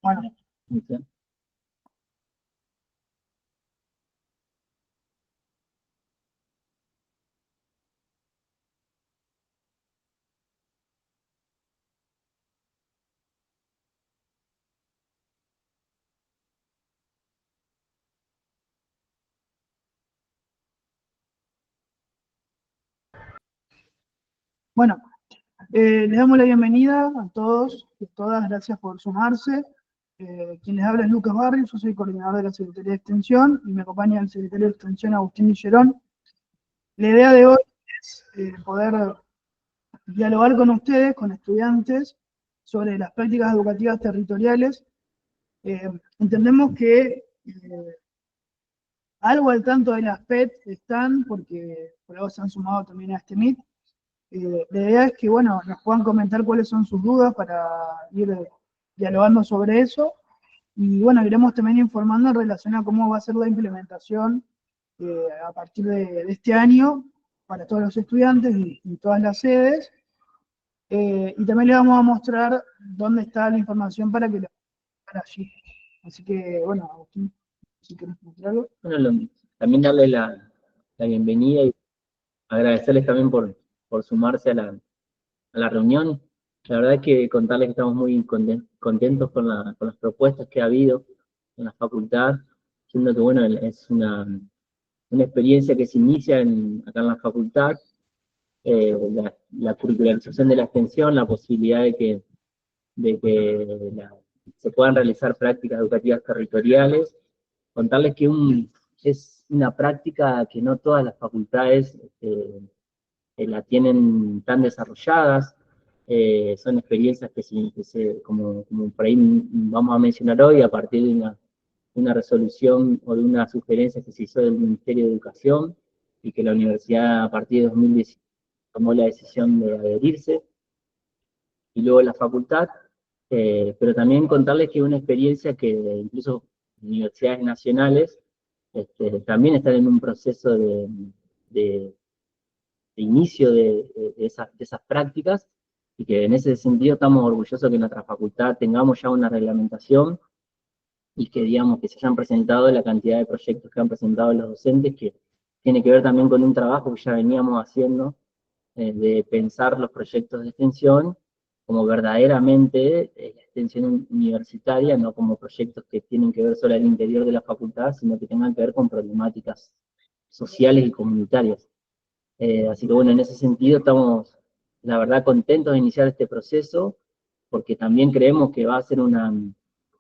Bueno, bueno, les damos la bienvenida a todos y todas, gracias por sumarse. Quien les habla es Lucas Barrios, yo soy coordinador de la Secretaría de Extensión y me acompaña el secretario de Extensión Agustín Villerón. La idea de hoy es poder dialogar con ustedes, con estudiantes, sobre las prácticas educativas territoriales. Entendemos que algo al tanto de las PET están, porque por algo se han sumado también a este Meet. La idea es que, bueno, nos puedan comentar cuáles son sus dudas para ir dialogando sobre eso. Y bueno, iremos también informando en relación a cómo va a ser la implementación a partir de este año para todos los estudiantes y todas las sedes. Y también les vamos a mostrar dónde está la información para que lo para allí. Así que, bueno, Agustín, si querés mostrar algo. Bueno, también darle la bienvenida y agradecerles también por sumarse a la reunión. La verdad es que contarles que estamos muy contentos con las propuestas que ha habido en la facultad, siendo que bueno, es una experiencia que se inicia acá en la facultad, la curricularización de la extensión, la posibilidad de que se puedan realizar prácticas educativas territoriales. Contarles que es una práctica que no todas las facultades la tienen tan desarrolladas. Son experiencias como por ahí vamos a mencionar hoy, a partir de una resolución o de una sugerencia que se hizo del Ministerio de Educación y que la universidad a partir de 2010 tomó la decisión de adherirse, y luego la facultad, pero también contarles que es una experiencia que incluso universidades nacionales también están en un proceso de inicio de esas prácticas, y que en ese sentido estamos orgullosos de que en nuestra facultad tengamos ya una reglamentación y que digamos que se hayan presentado la cantidad de proyectos que han presentado los docentes, que tiene que ver también con un trabajo que ya veníamos haciendo, de pensar los proyectos de extensión como verdaderamente extensión universitaria, no como proyectos que tienen que ver solo al interior de la facultad, sino que tengan que ver con problemáticas sociales y comunitarias. Así que bueno, en ese sentido estamos, la verdad, contentos de iniciar este proceso, porque también creemos que va a ser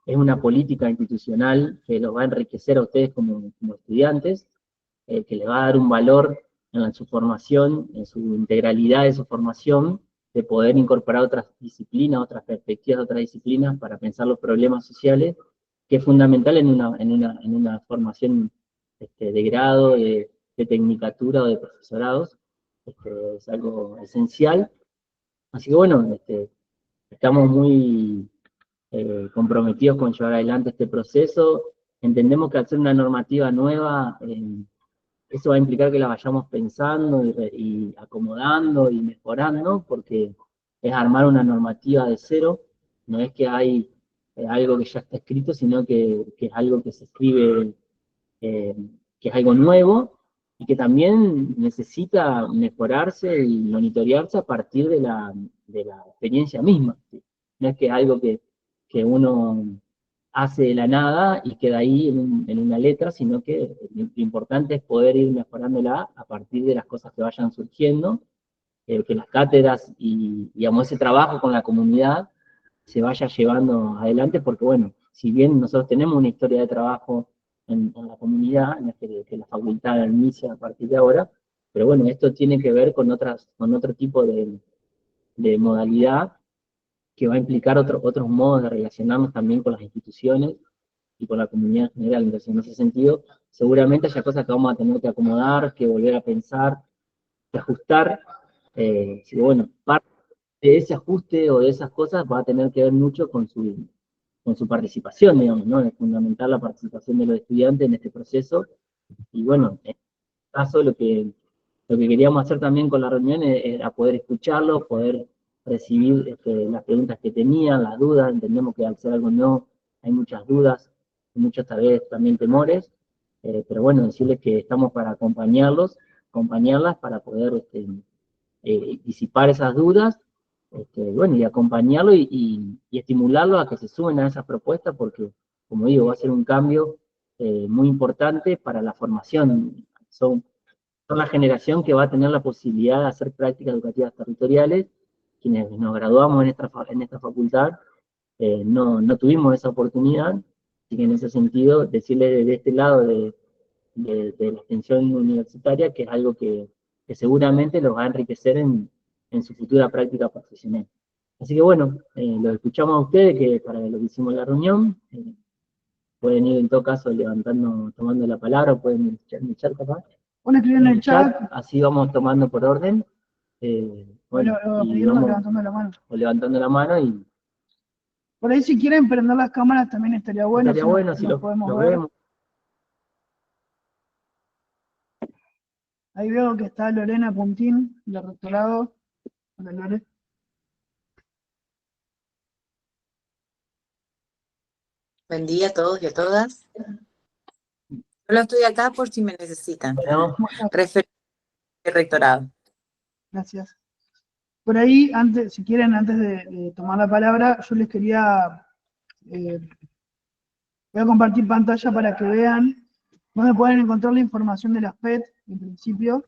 es una política institucional que los va a enriquecer a ustedes como estudiantes, que les va a dar un valor en su formación, en su integralidad de su formación, de poder incorporar otras disciplinas, otras perspectivas de otras disciplinas para pensar los problemas sociales, que es fundamental en una formación de grado, de tecnicatura o de profesorados. Es algo esencial. Así que bueno, estamos muy comprometidos con llevar adelante este proceso. Entendemos que al ser una normativa nueva, eso va a implicar que la vayamos pensando y acomodando y mejorando, porque es armar una normativa de cero, no es que hay algo que ya está escrito, sino que es algo que se escribe, eh, que es algo nuevo, y que también necesita mejorarse y monitorearse a partir de la experiencia misma, ¿sí? No es que es algo que uno hace de la nada y queda ahí en una letra, sino que lo importante es poder ir mejorándola a partir de las cosas que vayan surgiendo, que las cátedras y digamos, ese trabajo con la comunidad se vaya llevando adelante, porque bueno, si bien nosotros tenemos una historia de trabajo en la comunidad, en que la facultad inicia a partir de ahora, pero bueno, esto tiene que ver con otro tipo de modalidad, que va a implicar otros modos de relacionarnos también con las instituciones y con la comunidad en general. Entonces, en ese sentido, seguramente haya cosas que vamos a tener que acomodar, que volver a pensar, que ajustar. Bueno, parte de ese ajuste o de esas cosas va a tener que ver mucho con su participación, digamos, ¿no? Es fundamental la participación de los estudiantes en este proceso. Y bueno, en este caso lo que queríamos hacer también con la reunión era poder escucharlos, poder recibir las preguntas que tenían, las dudas. Entendemos que al ser algo nuevo, hay muchas dudas, muchos tal vez también temores, pero bueno, decirles que estamos para acompañarlas para poder disipar esas dudas, bueno, y acompañarlo y estimularlo a que se sumen a esas propuestas, porque, como digo, va a ser un cambio muy importante para la formación. Son la generación que va a tener la posibilidad de hacer prácticas educativas territoriales. Quienes nos graduamos en esta facultad no tuvimos esa oportunidad, así que en ese sentido, decirle desde este lado de la extensión universitaria que es algo que seguramente los va a enriquecer en su futura práctica profesional. Así que bueno, los escuchamos a ustedes, que para lo que hicimos en la reunión, pueden ir en todo caso tomando la palabra, o pueden ir en el chat capaz. Bueno, escribir en el chat, así vamos tomando por orden. Bueno, y vamos levantando la mano. o levantando la mano y... Por ahí si quieren prender las cámaras también estaría bueno. Estaría bueno si lo podemos ver. vemos. Ahí veo que está Lorena Puntín, del rectorado. Hola, Lore. Buen día a todos y a todas. Solo estoy acá por si me necesitan. Bueno, Referente al rectorado. Gracias. Por ahí, si quieren, antes de tomar la palabra, yo les quería... voy a compartir pantalla para que vean dónde pueden encontrar la información de las PET, en principio.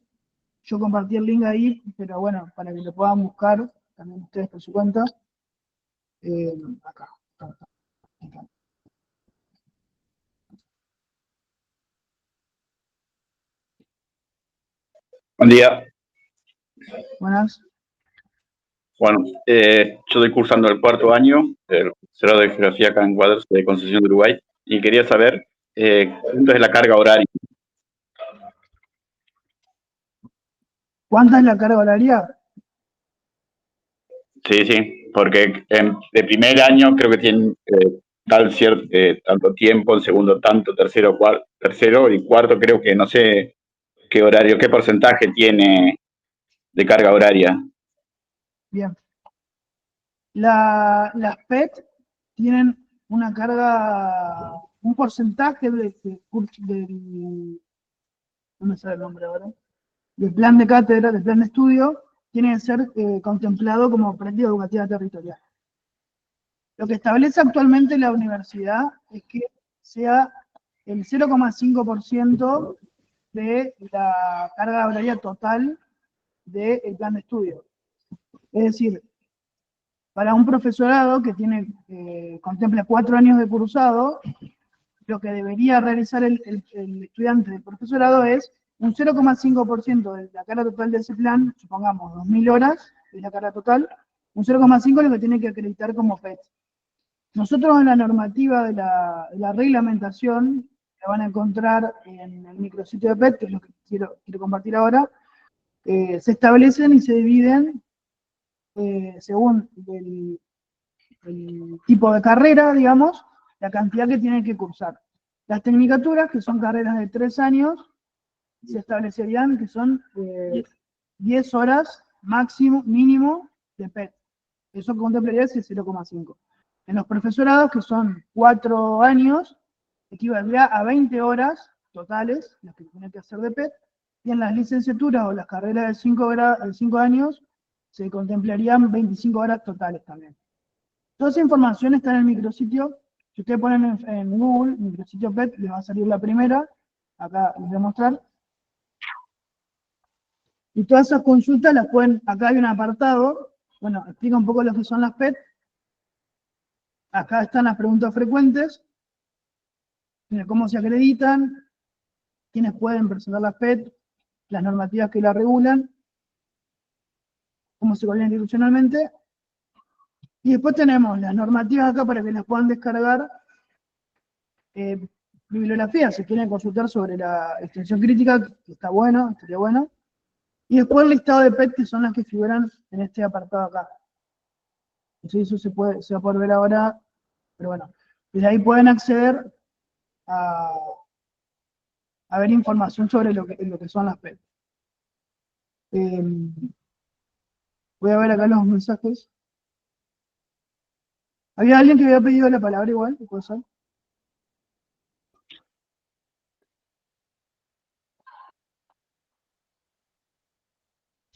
Yo compartí el link ahí, pero bueno, para que lo puedan buscar también ustedes por su cuenta. Acá. Buen día. Buenas. Bueno, yo estoy cursando el 4º año del Cerrado de Geografía acá en Cuadros de Concepción de Uruguay y quería saber cuánto es la carga horaria. ¿Cuánta es la carga horaria? Sí, porque de primer año creo que tienen tanto tiempo, en segundo tanto, tercero y cuarto creo que no sé qué horario, qué porcentaje tiene de carga horaria. Bien. Las PET tienen una carga, un porcentaje no me sale el nombre ahora, del plan de cátedra, del plan de estudio, tiene que ser contemplado como práctica educativa territorial. Lo que establece actualmente la universidad es que sea el 0,5% de la carga horaria total del plan de estudio. Es decir, para un profesorado que contempla 4 años de cursado, lo que debería realizar el estudiante del profesorado es un 0,5% de la carga total de ese plan, supongamos 2.000 horas de la carga total, un 0,5% es lo que tiene que acreditar como PET. Nosotros en la normativa de la reglamentación, que van a encontrar en el micrositio de PET, que es lo que quiero compartir ahora, se establecen y se dividen según el tipo de carrera, digamos, la cantidad que tienen que cursar. Las tecnicaturas, que son carreras de 3 años, se establecerían que son 10 horas mínimo de PET. Eso contemplaría ese 0,5. En los profesorados, que son 4 años, equivaldría a 20 horas totales, las que tienen que hacer de PET, y en las licenciaturas o las carreras de 5 años, se contemplarían 25 horas totales también. Toda esa información está en el micrositio. Si ustedes ponen en Google, micrositio PET, les va a salir la primera. Acá les voy a mostrar. Y todas esas consultas las pueden, acá hay un apartado, bueno, explica un poco lo que son las PET. Acá están las preguntas frecuentes, cómo se acreditan, quiénes pueden presentar las PET, las normativas que la regulan, cómo se coordinan institucionalmente. Y después tenemos las normativas acá para que las puedan descargar. Bibliografía, si quieren consultar sobre la extensión crítica, que está bueno, estaría bueno. Y después el listado de PET, que son las que figuran en este apartado acá. Eso se va a poder ver ahora, pero bueno. Desde ahí pueden acceder a ver información sobre lo que son las PET. Voy a ver acá los mensajes. ¿Había alguien que había pedido la palabra igual? ¿Puede ser?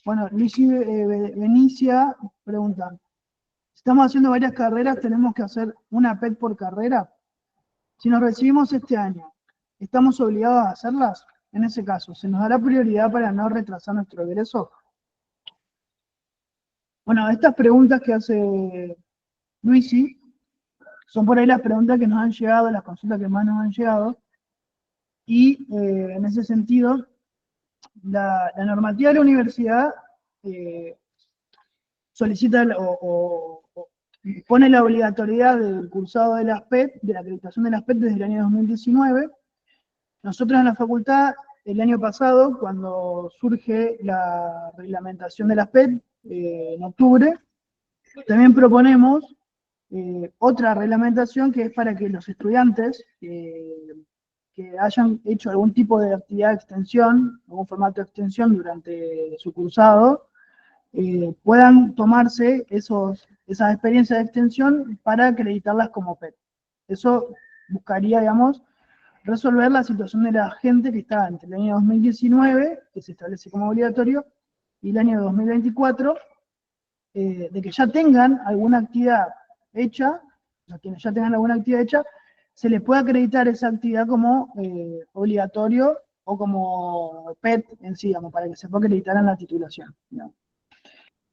Bueno, Luigi Benicia pregunta, estamos haciendo varias carreras, tenemos que hacer una PET por carrera. Si nos recibimos este año, ¿estamos obligados a hacerlas? En ese caso, ¿se nos dará prioridad para no retrasar nuestro egreso? Bueno, estas preguntas que hace Luigi son por ahí las preguntas que nos han llegado, las consultas que más nos han llegado, y en ese sentido, la normativa de la universidad solicita o pone la obligatoriedad del cursado de las PET, de la acreditación de las PET desde el año 2019. Nosotros en la facultad, el año pasado, cuando surge la reglamentación de las PET, en octubre, también proponemos otra reglamentación que es para que los estudiantes que hayan hecho algún tipo de actividad de extensión, algún formato de extensión durante su cursado, puedan tomarse esas experiencias de extensión para acreditarlas como PET. Eso buscaría, digamos, resolver la situación de la gente que está entre el año 2019, que se establece como obligatorio, y el año 2024, de que ya tengan alguna actividad hecha, a quienes ya tengan alguna actividad hecha, se les puede acreditar esa actividad como obligatorio o como PET en sí, digamos, para que se pueda acreditar en la titulación.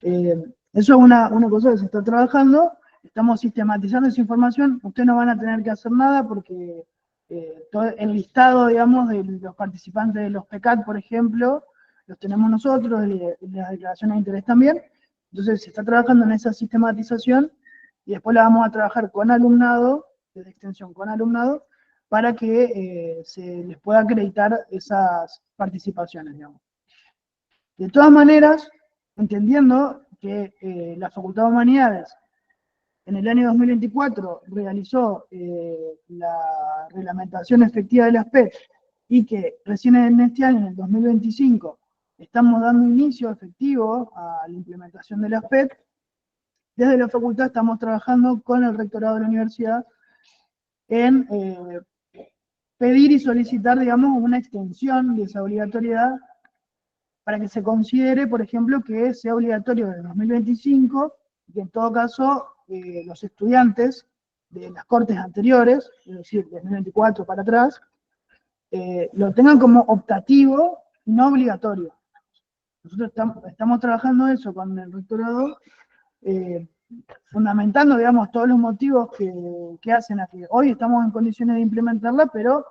Eso es una cosa que se está trabajando, estamos sistematizando esa información, ustedes no van a tener que hacer nada porque todo el listado, digamos, de los participantes de los PECAT, por ejemplo, los tenemos nosotros, de las declaraciones de interés también, entonces se está trabajando en esa sistematización y después la vamos a trabajar con alumnado, desde extensión con alumnado, para que se les pueda acreditar esas participaciones, digamos. De todas maneras, entendiendo que la Facultad de Humanidades en el año 2024 realizó la reglamentación efectiva de las PET y que recién en este año, en el 2025, estamos dando inicio efectivo a la implementación de las PET, desde la facultad estamos trabajando con el rectorado de la universidad en pedir y solicitar, digamos, una extensión de esa obligatoriedad para que se considere, por ejemplo, que sea obligatorio desde 2025 y que en todo caso los estudiantes de las cortes anteriores, es decir, de 2024 para atrás, lo tengan como optativo, no obligatorio. Nosotros estamos trabajando eso con el rectorado, fundamentando, digamos, todos los motivos que hacen a que hoy estamos en condiciones de implementarla, pero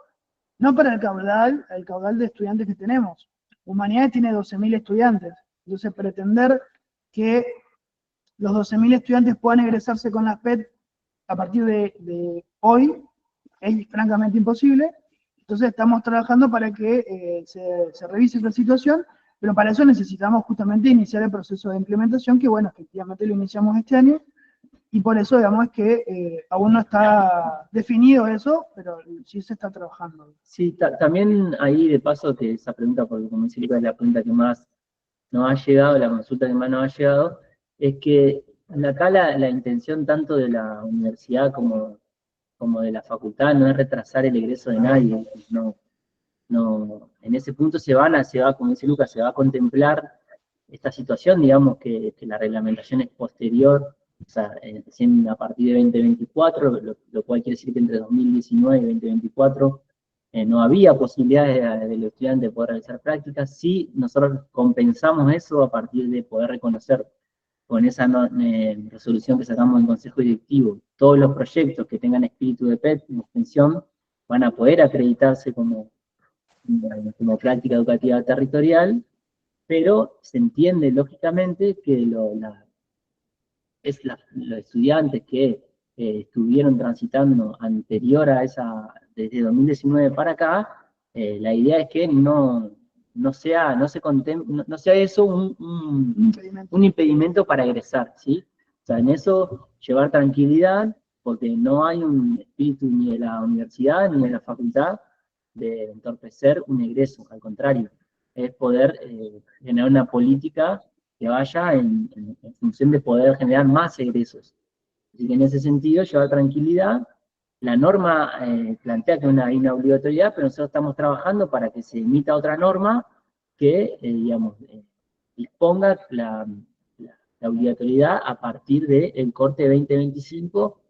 no para el caudal de estudiantes que tenemos. Humanidades tiene 12.000 estudiantes, entonces pretender que los 12.000 estudiantes puedan egresarse con las PET a partir de hoy es francamente imposible, entonces estamos trabajando para que se revise esta situación, pero para eso necesitamos justamente iniciar el proceso de implementación, que bueno, efectivamente lo iniciamos este año, y por eso digamos que aún no está definido eso, pero sí se está trabajando. Sí, también ahí de paso que esa pregunta, porque como dice Lucas, es la pregunta que más nos ha llegado, la consulta que más nos ha llegado, es que acá la intención tanto de la universidad como de la facultad no es retrasar el egreso de nadie, en ese punto como dice Lucas, se va a contemplar esta situación, digamos que la reglamentación es posterior, o sea, recién a partir de 2024, lo cual quiere decir que entre 2019 y 2024 no había posibilidades de los estudiantes de poder realizar prácticas. Sí, nosotros compensamos eso a partir de poder reconocer con esa resolución que sacamos en Consejo Directivo, todos los proyectos que tengan espíritu de PET, en extensión, van a poder acreditarse como práctica educativa territorial, pero se entiende lógicamente que los estudiantes que estuvieron transitando anterior a desde 2019 para acá, la idea es que no sea eso un impedimento para egresar, ¿sí? O sea, en eso llevar tranquilidad, porque no hay un espíritu ni de la universidad ni de la facultad de entorpecer un egreso, al contrario, es poder generar una política que vaya en función de poder generar más egresos. Así que en ese sentido, llevar tranquilidad. La norma plantea que hay una obligatoriedad, pero nosotros estamos trabajando para que se emita otra norma que, digamos, disponga la obligatoriedad a partir del corte 2025,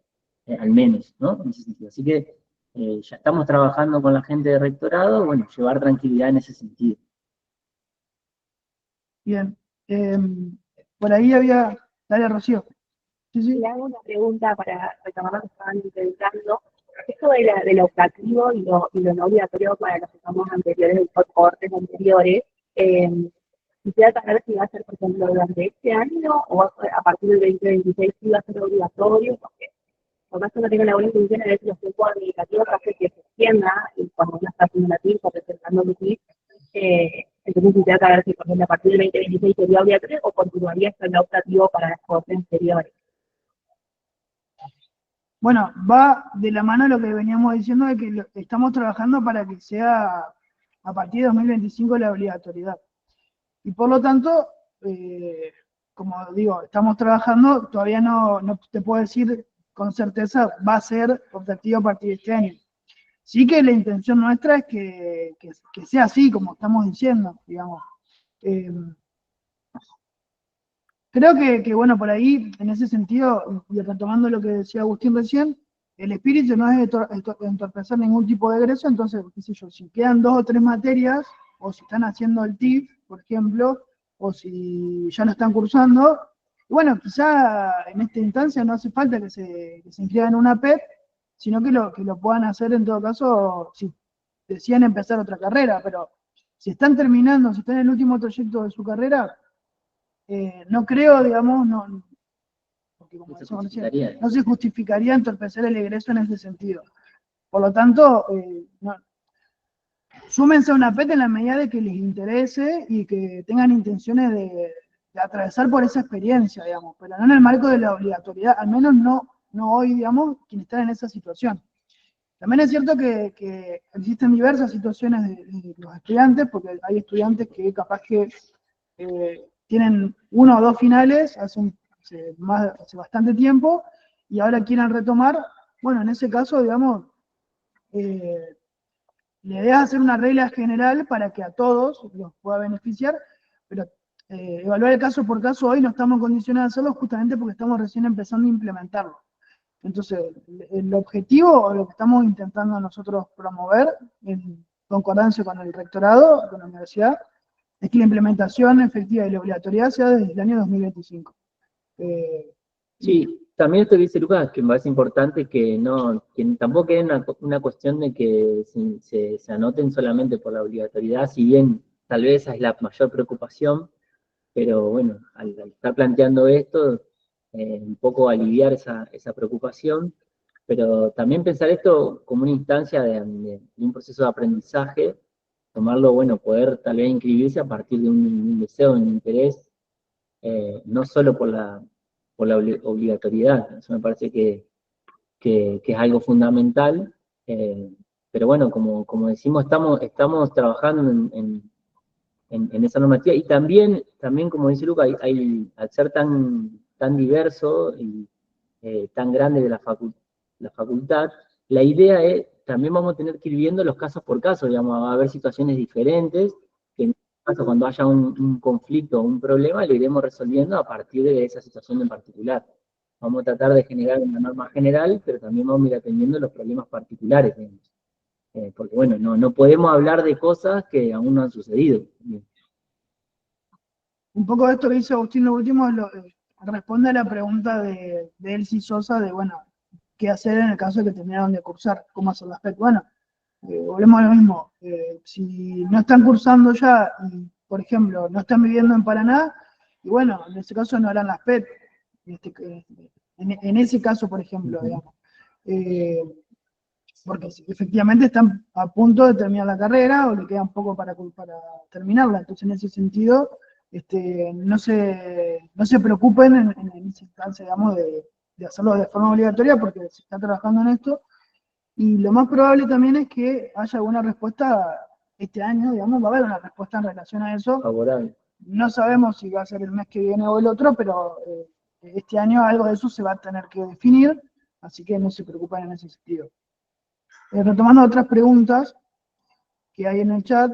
al menos, ¿no? En ese sentido. Así que ya estamos trabajando con la gente de rectorado, bueno, llevar tranquilidad en ese sentido. Bien. Por ahí había... Dale, Rocío. Sí, sí. Le hago una pregunta para retomar lo que estaban intentando. Esto de lo optativo y lo no obligatorio para los exámenes anteriores, los cortes anteriores, quisiera saber si va a ser, por ejemplo, durante este año o a partir del 2026 si va a ser obligatorio, porque por más que no tenga la buena intención, a veces los tiempos administrativos hacen que se extienda y cuando uno está haciendo una TIC o presentando un TIC, entonces quisiera saber si, por ejemplo, a partir del 2026 sería obligatorio o continuaría siendo optativo para las cortes anteriores. Bueno, va de la mano lo que veníamos diciendo de que estamos trabajando para que sea a partir de 2025 la obligatoriedad. Y por lo tanto, como digo, estamos trabajando, todavía no te puedo decir con certeza va a ser optativo a partir de este año. Sí que la intención nuestra es que sea así, como estamos diciendo, digamos. Creo que, bueno, por ahí, en ese sentido, y retomando lo que decía Agustín recién, el espíritu no es entorpecer ningún tipo de egreso, entonces, qué sé yo, si quedan 2 o 3 materias, o si están haciendo el TIF, por ejemplo, o si ya lo están cursando, bueno, quizá en esta instancia no hace falta que se inscriban en una PEP, sino que lo puedan hacer en todo caso, si decían empezar otra carrera, pero si están terminando, si están en el último trayecto de su carrera, no creo, digamos, porque como decíamos recién, no se justificaría entorpecer el egreso en ese sentido. Por lo tanto, súmense a una PET en la medida de que les interese y que tengan intenciones de atravesar por esa experiencia, digamos, pero no en el marco de la obligatoriedad, al menos no hoy, digamos, quienes están en esa situación. También es cierto que existen diversas situaciones de los estudiantes, porque hay estudiantes que capaz que tienen 1 o 2 finales hace bastante tiempo y ahora quieren retomar. Bueno, en ese caso, digamos, la idea es hacer una regla general para que a todos los pueda beneficiar, pero evaluar el caso por caso hoy no estamos en condiciones de hacerlo justamente porque estamos recién empezando a implementarlo. Entonces, el objetivo o lo que estamos intentando nosotros promover, en concordancia con el rectorado, con la universidad, es que la implementación efectiva y la obligatoriedad sea desde el año 2025. Sí, también esto que dice Lucas, que me parece importante que tampoco quede una cuestión de que se anoten solamente por la obligatoriedad, si bien tal vez esa es la mayor preocupación, pero bueno, al estar planteando esto, un poco aliviar esa preocupación, pero también pensar esto como una instancia de un proceso de aprendizaje, tomarlo, bueno, poder tal vez inscribirse a partir de un deseo, un interés, no solo por la obligatoriedad. Eso me parece que es algo fundamental, pero bueno, como decimos, estamos trabajando en esa normativa, y también como dice Luca, al ser tan diverso y tan grande de la facultad, la idea es, también vamos a tener que ir viendo los casos por caso, digamos, va a haber situaciones diferentes, que en este caso cuando haya un conflicto o un problema, lo iremos resolviendo a partir de esa situación en particular. Vamos a tratar de generar una norma general, pero también vamos a ir atendiendo los problemas particulares, porque bueno, no podemos hablar de cosas que aún no han sucedido. Un poco de esto que dice Agustín, lo último, responde a la pregunta de Elsie Sosa de, bueno, ¿qué hacer en el caso de que terminaron de cursar? ¿Cómo hacer las PET? Bueno, volvemos a lo mismo. Si no están cursando ya, y, por ejemplo, no están viviendo en Paraná, y bueno, en ese caso no harán las PET. En ese caso, por ejemplo, digamos. Porque efectivamente están a punto de terminar la carrera o le queda un poco para terminarla. Entonces, en ese sentido, no se preocupen en esa instancia, digamos, de hacerlo de forma obligatoria porque se está trabajando en esto. Y lo más probable también es que haya alguna respuesta este año, digamos, va a haber una respuesta en relación a eso. Favorable. No sabemos si va a ser el mes que viene o el otro, pero este año algo de eso se va a tener que definir, así que no se preocupen en ese sentido. Retomando otras preguntas que hay en el chat,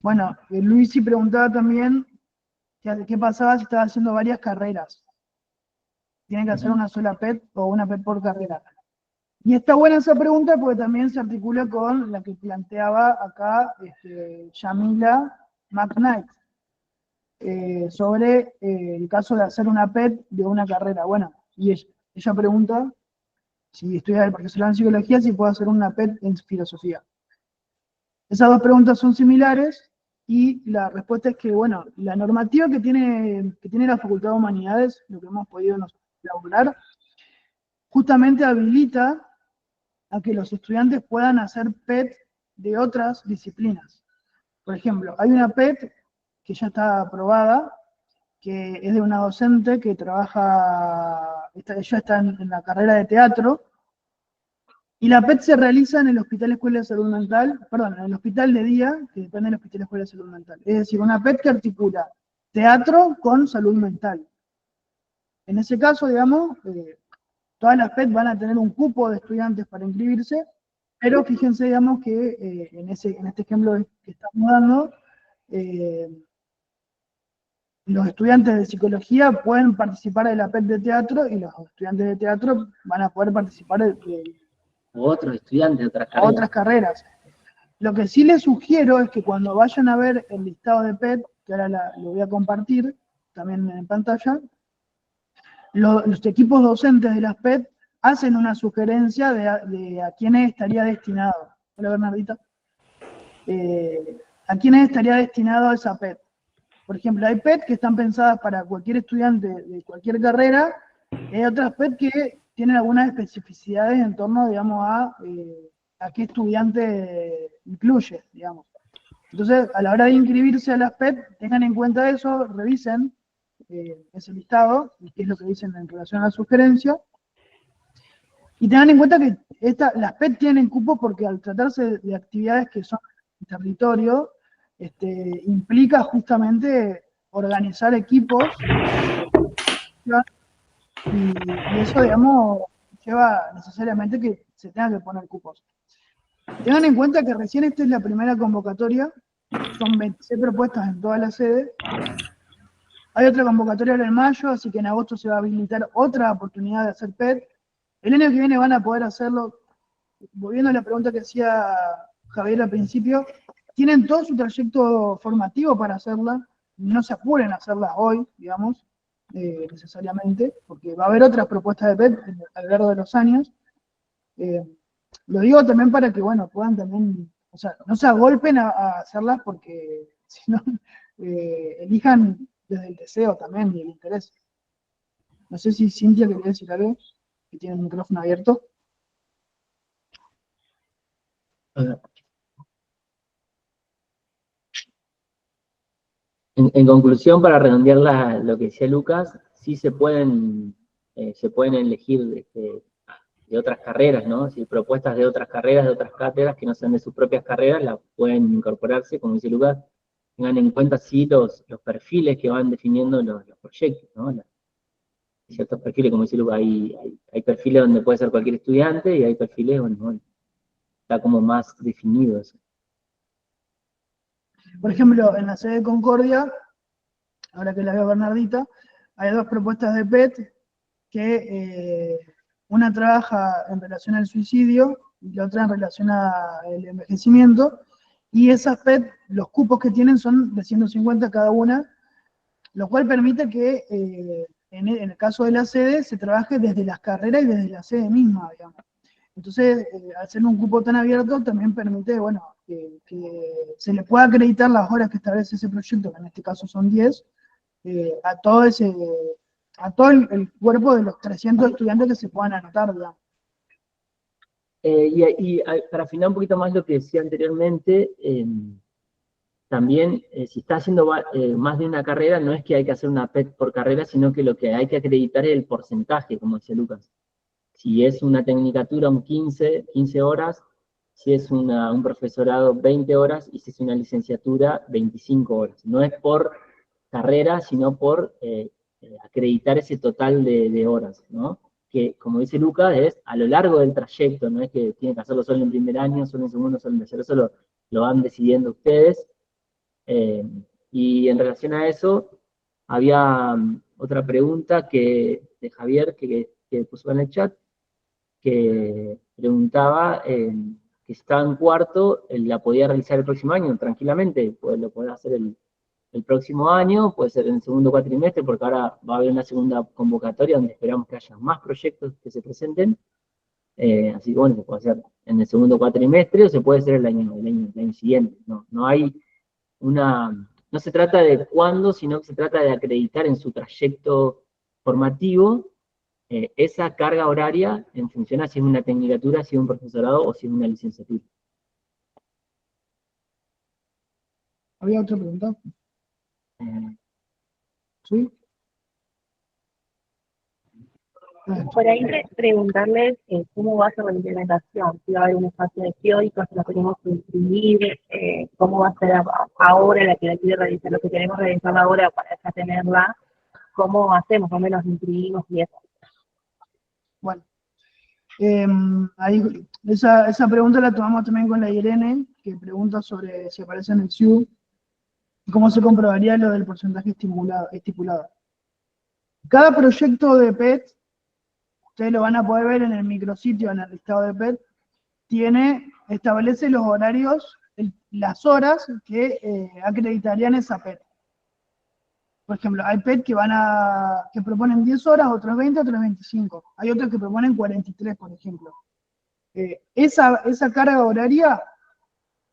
bueno, Luisi preguntaba también qué pasaba si estaba haciendo varias carreras. Tiene que hacer una sola PET o una PET por carrera. Y está buena esa pregunta porque también se articula con la que planteaba acá Yamila McKnight, sobre el caso de hacer una PET de una carrera. Bueno, y ella pregunta si estudia el profesorado en psicología, si puede hacer una PET en filosofía. Esas dos preguntas son similares y la respuesta es que, bueno, la normativa que tiene la Facultad de Humanidades, lo que hemos podido elaborar, justamente habilita a que los estudiantes puedan hacer PET de otras disciplinas. Por ejemplo, hay una PET que ya está aprobada, que es de una docente que trabaja, ella está en la carrera de teatro, y la PET se realiza en el Hospital Escuela de Salud Mental, perdón, en el Hospital de Día, que depende del Hospital Escuela de Salud Mental. Es decir, una PET que articula teatro con salud mental. En ese caso, digamos, todas las PET van a tener un cupo de estudiantes para inscribirse, pero fíjense, digamos, que en este ejemplo que estamos dando, los estudiantes de psicología pueden participar de la PET de teatro y los estudiantes de teatro van a poder participar de otros estudiantes de otras carreras. otras carreras. Lo que sí les sugiero es que cuando vayan a ver el listado de PET, que ahora lo voy a compartir también en pantalla, los equipos docentes de las PET hacen una sugerencia de a quiénes estaría destinado. Hola, Bernardita. ¿A quiénes estaría destinado esa PET? Por ejemplo, hay PET que están pensadas para cualquier estudiante de cualquier carrera, y hay otras PET que tienen algunas especificidades en torno, digamos, a qué estudiante incluye, digamos. Entonces, a la hora de inscribirse a las PET, tengan en cuenta eso, revisen ese listado, y qué es lo que dicen en relación a la sugerencia, y tengan en cuenta que las PET tienen cupo porque al tratarse de actividades que son en territorio, implica justamente organizar equipos, y eso, digamos, lleva necesariamente que se tengan que poner cupos. Tengan en cuenta que recién esta es la primera convocatoria, son 26 propuestas en toda la sede. Hay otra convocatoria ahora en mayo, así que en agosto se va a habilitar otra oportunidad de hacer PET. El año que viene van a poder hacerlo, volviendo a la pregunta que hacía Javier al principio, tienen todo su trayecto formativo para hacerla, no se apuren a hacerla hoy, digamos, necesariamente, porque va a haber otras propuestas de PET a lo largo de los años. Lo digo también para que, bueno, puedan también, o sea, no se agolpen a hacerlas porque, si no, elijan desde el deseo también y el interés. No sé si Cintia quería decir algo, que tiene el micrófono abierto. En conclusión, para redondear lo que decía Lucas, sí se pueden elegir de otras carreras, ¿no? Si propuestas de otras carreras, de otras cátedras que no sean de sus propias carreras, las pueden incorporarse, como dice Lucas. Tengan en cuenta sí los perfiles que van definiendo los proyectos, ¿no? Ciertos perfiles, como dice Lucas, hay perfiles donde puede ser cualquier estudiante y hay perfiles donde, bueno, está como más definido eso. Por ejemplo, en la sede de Concordia, ahora que la veo Bernardita, hay dos propuestas de PET que una trabaja en relación al suicidio y la otra en relación al envejecimiento, y esas PET, los cupos que tienen son de 150 cada una, lo cual permite que en el caso de la sede se trabaje desde las carreras y desde la sede misma, digamos. Entonces, al ser un cupo tan abierto, también permite, bueno, que se le pueda acreditar las horas que establece ese proyecto, que en este caso son 10, a todo el cuerpo de los 300 estudiantes que se puedan anotar, digamos. Para afinar un poquito más lo que decía anteriormente, también si está haciendo más de una carrera, no es que hay que hacer una PET por carrera, sino que lo que hay que acreditar es el porcentaje, como decía Lucas. Si es una tecnicatura, 15 horas, si es un profesorado, 20 horas, y si es una licenciatura, 25 horas. No es por carrera, sino por acreditar ese total de horas, ¿no? Que, como dice Lucas, es a lo largo del trayecto, no es que tienen que hacerlo solo en primer año, solo en segundo, solo en tercero, eso lo van decidiendo ustedes. Y en relación a eso, había otra pregunta de Javier que puso en el chat, que preguntaba que si estaba en cuarto, él la podía realizar el próximo año tranquilamente, pues lo podía hacer el próximo año, puede ser en el segundo cuatrimestre, porque ahora va a haber una segunda convocatoria donde esperamos que haya más proyectos que se presenten. Así que bueno, se puede hacer en el segundo cuatrimestre o se puede hacer el año siguiente. No hay no se trata de cuándo, sino que se trata de acreditar en su trayecto formativo esa carga horaria en función a si es una tecnicatura, si es un profesorado o si es una licenciatura. ¿Había otra pregunta? Eh, ¿Sí? Por ahí preguntarles cómo va a ser la implementación, si va a haber un espacio de teórico, si lo tenemos que imprimir, cómo va a ser ahora la que la quiere realizar, lo que queremos realizar ahora para ya tenerla, cómo hacemos, más o menos imprimimos y eso. Bueno, ahí, esa pregunta la tomamos también con la Irene, que pregunta sobre si aparece en el SIU, cómo se comprobaría lo del porcentaje estipulado. Cada proyecto de PET, ustedes lo van a poder ver en el micrositio, en el listado de PET, establece los horarios, las horas que acreditarían esa PET. Por ejemplo, hay PET que proponen 10 horas, otros 20, otros 25. Hay otros que proponen 43, por ejemplo. Esa carga horaria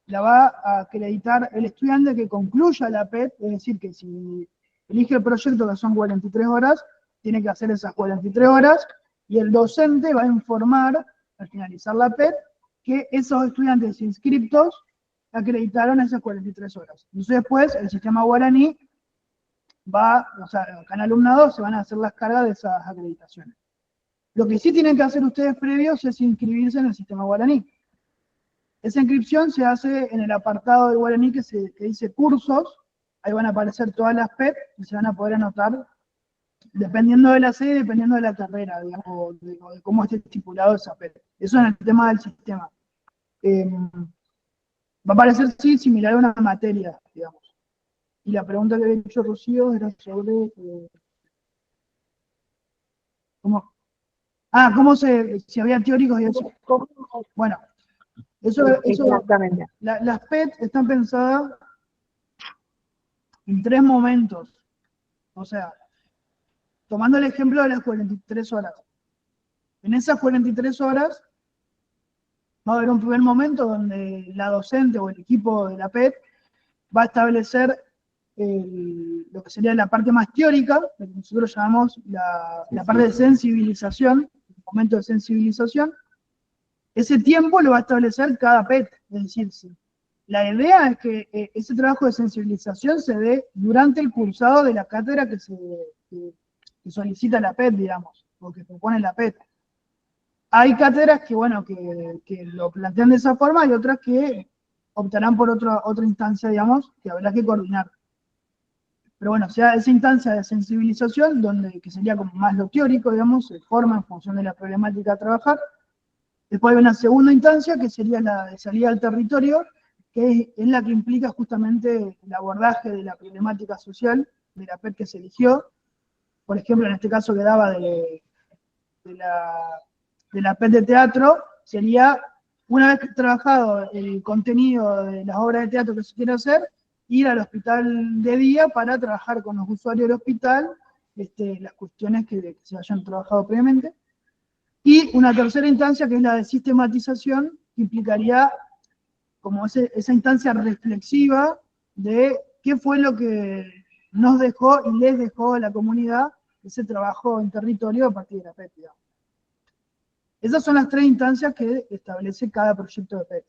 la va a acreditar el estudiante que concluya la PET, es decir, que si elige el proyecto que son 43 horas, tiene que hacer esas 43 horas, y el docente va a informar, al finalizar la PET, que esos estudiantes inscriptos acreditaron esas 43 horas. Entonces después, el sistema guaraní o sea, acá en alumnado se van a hacer las cargas de esas acreditaciones. Lo que sí tienen que hacer ustedes previos es inscribirse en el sistema guaraní. Esa inscripción se hace en el apartado del guaraní que dice cursos, ahí van a aparecer todas las PET y se van a poder anotar dependiendo de la sede, dependiendo de la carrera, digamos, o de cómo esté estipulado esa PET. Eso en el tema del sistema. Va a parecer, sí, similar a una materia, digamos. Y la pregunta que había hecho Rocío era sobre si había teóricos y eso. Bueno, eso Exactamente. las PET están pensadas en 3 momentos. O sea, tomando el ejemplo de las 43 horas. En esas 43 horas va a haber un primer momento donde la docente o el equipo de la PET va a establecer lo que sería la parte más teórica, lo que nosotros llamamos la parte de sensibilización, el momento de sensibilización. Ese tiempo lo va a establecer cada PET, es decir, la idea es que ese trabajo de sensibilización se dé durante el cursado de la cátedra que solicita la PET, digamos, o que propone la PET. Hay cátedras que, bueno, que lo plantean de esa forma y otras que optarán por otra instancia, digamos, que habrá que coordinar. Pero bueno, sea esa instancia de sensibilización, que sería como más lo teórico, digamos, se forma en función de la problemática a trabajar. Después hay una segunda instancia, que sería la de salida al territorio, que es la que implica justamente el abordaje de la problemática social de la PET que se eligió. Por ejemplo, en este caso que daba de la PET de teatro, sería, una vez trabajado el contenido de las obras de teatro que se quiere hacer, ir al hospital de día para trabajar con los usuarios del hospital las cuestiones que se hayan trabajado previamente. Y una tercera instancia, que es la de sistematización, que implicaría como esa instancia reflexiva de qué fue lo que nos dejó y les dejó a la comunidad ese trabajo en territorio a partir de la PET. Esas son las 3 instancias que establece cada proyecto de PET.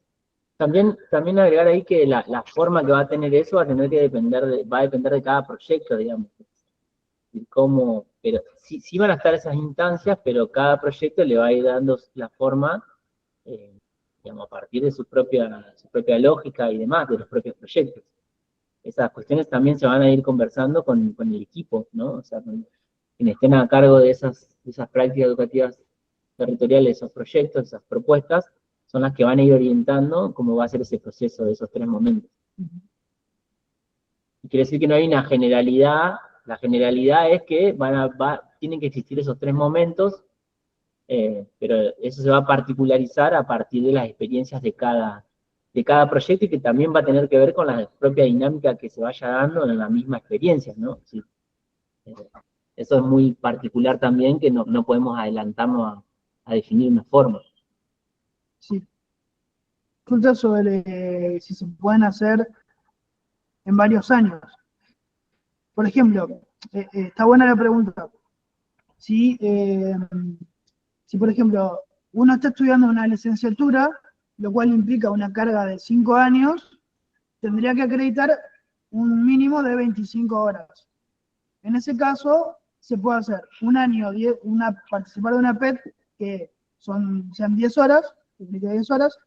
También agregar ahí que la forma que va a tener eso va a depender de cada proyecto, digamos. Pero sí van a estar esas instancias, pero cada proyecto le va a ir dando la forma, digamos, a partir de su propia lógica y demás, de los propios proyectos. esas cuestiones también se van a ir conversando con el equipo, ¿no? O sea, con quienes estén a cargo de esas prácticas educativas territoriales, esos proyectos, esas propuestas, son las que van a ir orientando cómo va a ser ese proceso de esos 3 momentos. Y quiere decir que no hay una generalidad, la generalidad es que tienen que existir esos 3 momentos, pero eso se va a particularizar a partir de las experiencias de cada proyecto, y que también va a tener que ver con la propia dinámica que se vaya dando en la misma experiencia, ¿no? Sí. Eso es muy particular también, que no podemos adelantarnos a definir una forma. Sí. Consulta sobre si se pueden hacer en varios años. Por ejemplo, está buena la pregunta. Si, por ejemplo, uno está estudiando una licenciatura, lo cual implica una carga de 5 años, tendría que acreditar un mínimo de 25 horas. En ese caso, se puede hacer un año, participar de una PET que sean 10 horas, que acredite 10 horas,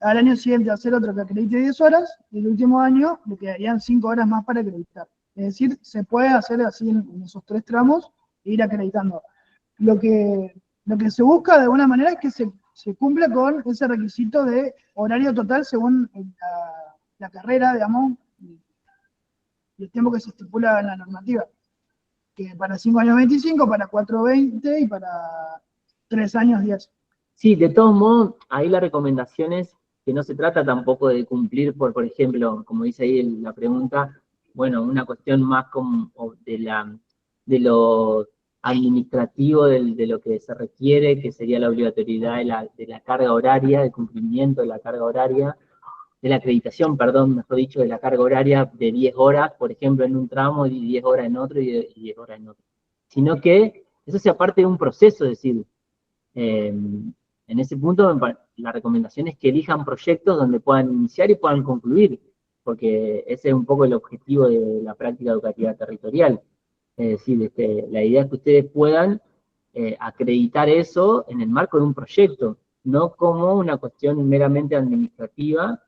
al año siguiente hacer otro que acredite 10 horas, y el último año le quedarían 5 horas más para acreditar. Es decir, se puede hacer así en esos 3 tramos e ir acreditando. Lo que se busca de alguna manera es que se cumpla con ese requisito de horario total según la carrera, digamos, y el tiempo que se estipula en la normativa. Que para 5 años 25, para 4 20 y para 3 años 10. Sí, de todos modos, ahí la recomendación es que no se trata tampoco de cumplir por ejemplo, como dice ahí la pregunta, bueno, una cuestión más como de lo administrativo, de lo que se requiere, que sería la obligatoriedad de la carga horaria, de cumplimiento de la carga horaria, de la acreditación, perdón, mejor dicho, de la carga horaria de 10 horas, por ejemplo, en un tramo, y 10 horas en otro, y 10 horas en otro. Sino que eso sea parte de un proceso, es decir, en ese punto la recomendación es que elijan proyectos donde puedan iniciar y puedan concluir, porque ese es un poco el objetivo de la práctica educativa territorial. Es decir, la idea es que ustedes puedan acreditar eso en el marco de un proyecto, no como una cuestión meramente administrativa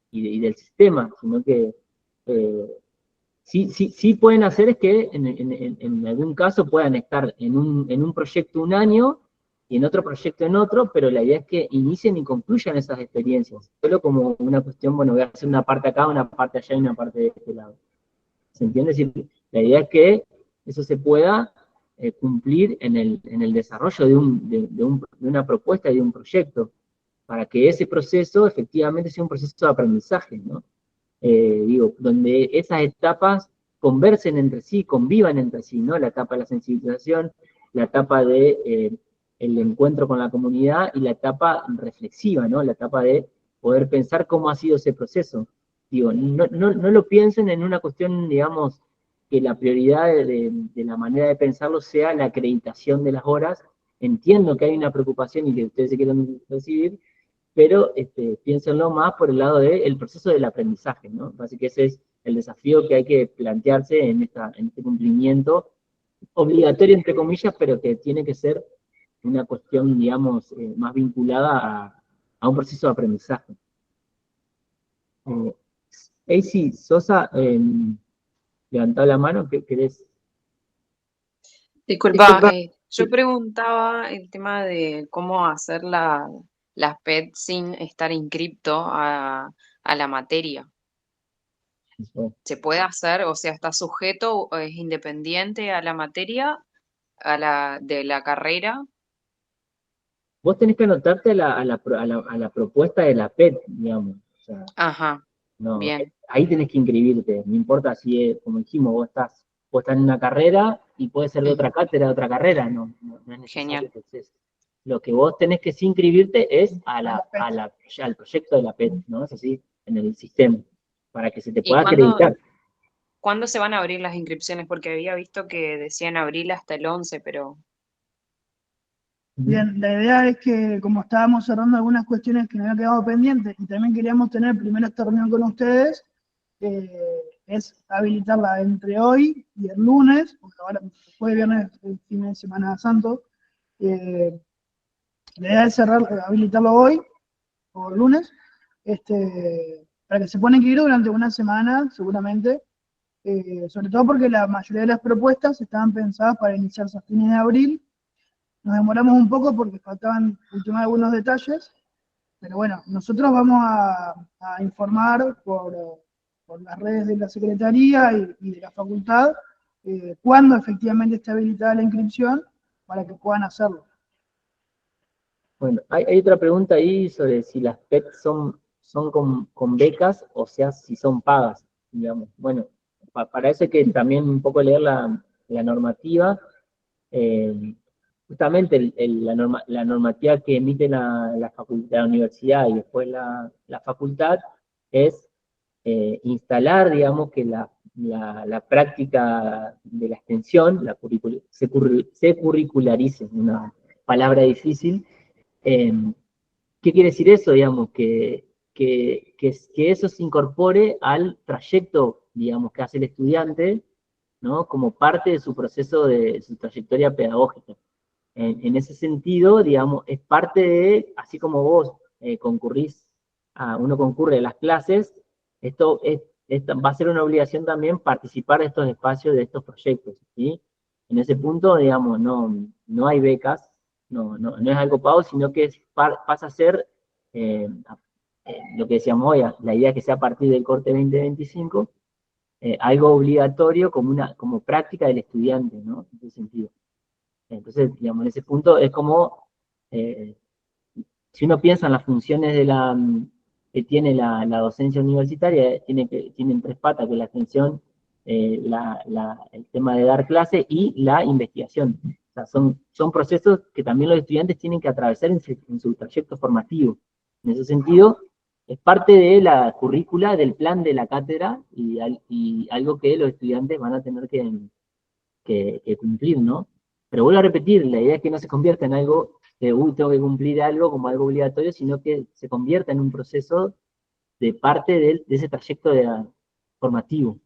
y del sistema, sino que sí pueden hacer es que en algún caso puedan estar en un proyecto un año y en otro proyecto en otro, pero la idea es que inicien y concluyan esas experiencias, solo como una cuestión, bueno, voy a hacer una parte acá, una parte allá y una parte de este lado. ¿Se entiende? Es decir, la idea es que eso se pueda cumplir en el desarrollo de una propuesta y de un proyecto, para que ese proceso efectivamente sea un proceso de aprendizaje, ¿no? Donde esas etapas conversen entre sí, convivan entre sí, ¿no? La etapa de la sensibilización, la etapa de el encuentro con la comunidad y la etapa reflexiva, ¿no? La etapa de poder pensar cómo ha sido ese proceso. No lo piensen en una cuestión, digamos, que la prioridad de la manera de pensarlo sea la acreditación de las horas. Entiendo que hay una preocupación y que ustedes se quieren recibir, pero piénsenlo más por el lado del proceso del aprendizaje, ¿no? Así que ese es el desafío que hay que plantearse en este cumplimiento, obligatorio entre comillas, pero que tiene que ser una cuestión, digamos, más vinculada a un proceso de aprendizaje. AC Sosa, levantá la mano, ¿qué querés? Disculpa, yo preguntaba el tema de cómo hacer las PET sin estar inscripto a la materia. ¿Se puede hacer? O sea, ¿está sujeto o es independiente a la materia, de la carrera? Vos tenés que anotarte a la propuesta de la PET, digamos. O sea, Ajá, no, bien, ahí tenés que inscribirte, no importa si es, como dijimos, vos estás en una carrera y puede ser de otra cátedra, de otra carrera, no es necesario. genial. Entonces, lo que vos tenés que inscribirte es al proyecto de la PET, ¿no? Es así, en el sistema, para que se te ¿Y pueda acreditar. cuándo se van a abrir las inscripciones? Porque había visto que decían abril hasta el 11, pero... Bien, la idea es que, como estábamos cerrando algunas cuestiones que nos habían quedado pendientes y también queríamos tener primero esta reunión con ustedes, es habilitarla entre hoy y el lunes, porque ahora fue viernes, el fin de Semana Santo. La idea es habilitarlo hoy o el lunes, para que se puedan inscribir durante una semana, seguramente, sobre todo porque la mayoría de las propuestas estaban pensadas para iniciarse a fines de abril. Nos demoramos un poco porque faltaban ultimar algunos detalles, pero bueno, nosotros vamos a informar por las redes de la Secretaría y de la Facultad cuándo efectivamente está habilitada la inscripción para que puedan hacerlo. Bueno, hay otra pregunta ahí sobre si las PET son con becas, o sea, si son pagas, digamos. Bueno, para eso hay que también un poco leer la normativa. Justamente la normativa que emite la universidad y después la facultad es instalar, digamos, que la práctica de la extensión se curricularice, una palabra difícil. ¿Qué quiere decir eso? Digamos, que eso se incorpore al trayecto, digamos, que hace el estudiante, ¿no? Como parte de su proceso, de su trayectoria pedagógica. En ese sentido, digamos, es parte de, así como vos uno concurre a las clases, esto va a ser una obligación también participar de estos espacios, de estos proyectos, ¿sí? En ese punto, digamos, no hay becas, no es algo pago, sino que pasa a ser lo que decíamos hoy, la idea es que sea a partir del corte 2025, algo obligatorio como práctica del estudiante, ¿no? En ese sentido. Entonces, digamos, en ese punto es como, si uno piensa en las funciones que tiene la docencia universitaria, tienen tres patas, que es la extensión, el tema de dar clase y la investigación. O sea, son procesos que también los estudiantes tienen que atravesar en su trayecto formativo. En ese sentido, es parte de la currícula, del plan de la cátedra, y algo que los estudiantes van a tener que cumplir, ¿no? Pero vuelvo a repetir, la idea es que no se convierta en algo de, tengo que cumplir algo como algo obligatorio, sino que se convierta en un proceso de parte de ese trayecto formativo.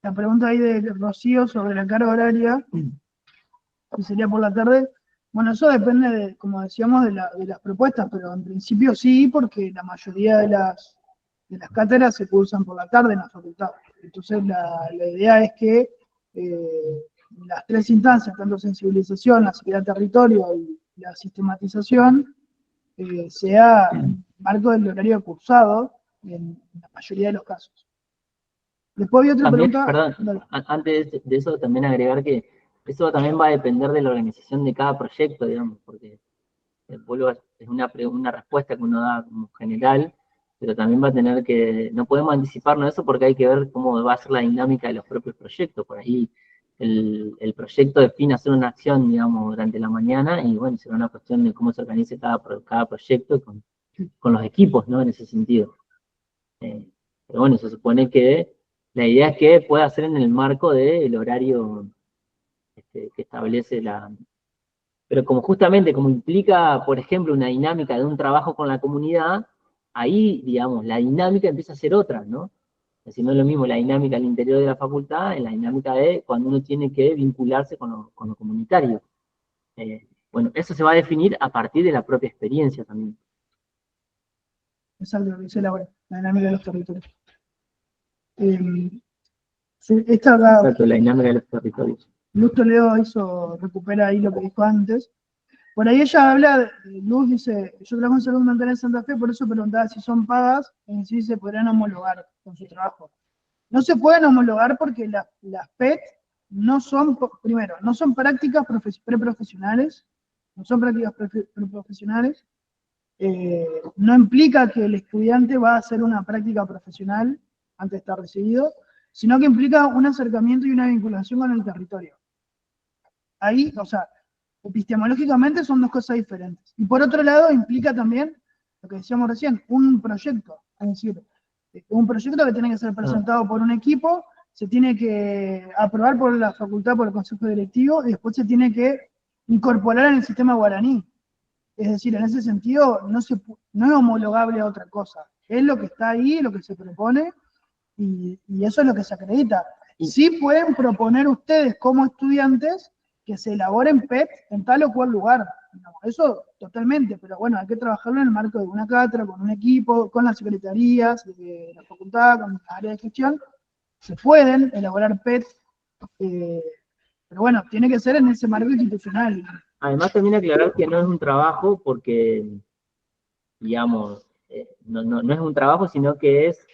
La pregunta ahí de Rocío sobre la carga horaria, que sería por la tarde. Bueno, eso depende, como decíamos, de las propuestas, pero en principio sí, porque la mayoría de las cátedras se cursan por la tarde en la facultad. Entonces la idea es que las tres instancias, tanto sensibilización, la seguridad del territorio y la sistematización, sea marco del horario cursado en la mayoría de los casos. Después había otra También, pregunta. perdón, antes de eso también agregar que eso también va a depender de la organización de cada proyecto, digamos, porque es una respuesta que uno da como general, pero también va a tener que, no podemos anticiparnos eso porque hay que ver cómo va a ser la dinámica de los propios proyectos. Por ahí el proyecto define hacer una acción, digamos, durante la mañana, y bueno, será una cuestión de cómo se organice cada proyecto con los equipos, ¿no? En ese sentido. Pero bueno, se supone que la idea es que pueda ser en el marco del horario que establece Pero justamente como implica, por ejemplo, una dinámica de un trabajo con la comunidad, ahí, digamos, la dinámica empieza a ser otra, ¿no? Es decir, no es lo mismo la dinámica al interior de la facultad, en la dinámica de cuando uno tiene que vincularse con lo comunitario. Bueno, eso se va a definir a partir de la propia experiencia también. Exacto, lo que dice Laura, la dinámica de los territorios. Esta acá, Exacto, la dinámica de los territorios. Luz Toledo recupera ahí lo que dijo antes. Por ahí ella habla, Luz dice, yo trabajo en salud mental en Santa Fe, por eso preguntaba si son pagas y si se podrían homologar con su trabajo. No se pueden homologar porque las PET no son, primero, no son prácticas preprofesionales, no son prácticas preprofesionales, no implica que el estudiante va a hacer una práctica profesional antes de estar recibido, sino que implica un acercamiento y una vinculación con el territorio. Ahí, o sea, epistemológicamente son dos cosas diferentes. Y por otro lado, implica también, lo que decíamos recién, un proyecto, es decir, un proyecto que tiene que ser presentado por un equipo, se tiene que aprobar por la facultad, por el consejo directivo, y después se tiene que incorporar en el sistema guaraní. Es decir, en ese sentido, no es homologable a otra cosa. Es lo que está ahí, lo que se propone, y eso es lo que se acredita. Sí pueden proponer ustedes como estudiantes que se elaboren PET en tal o cual lugar, no, eso totalmente, pero bueno, hay que trabajarlo en el marco de una cátedra, con un equipo, con las secretarías de la facultad, con las áreas de gestión. Se pueden elaborar PET, pero bueno, tiene que ser en ese marco institucional. Además, también aclarar que no es un trabajo porque, digamos, no es un trabajo, sino que es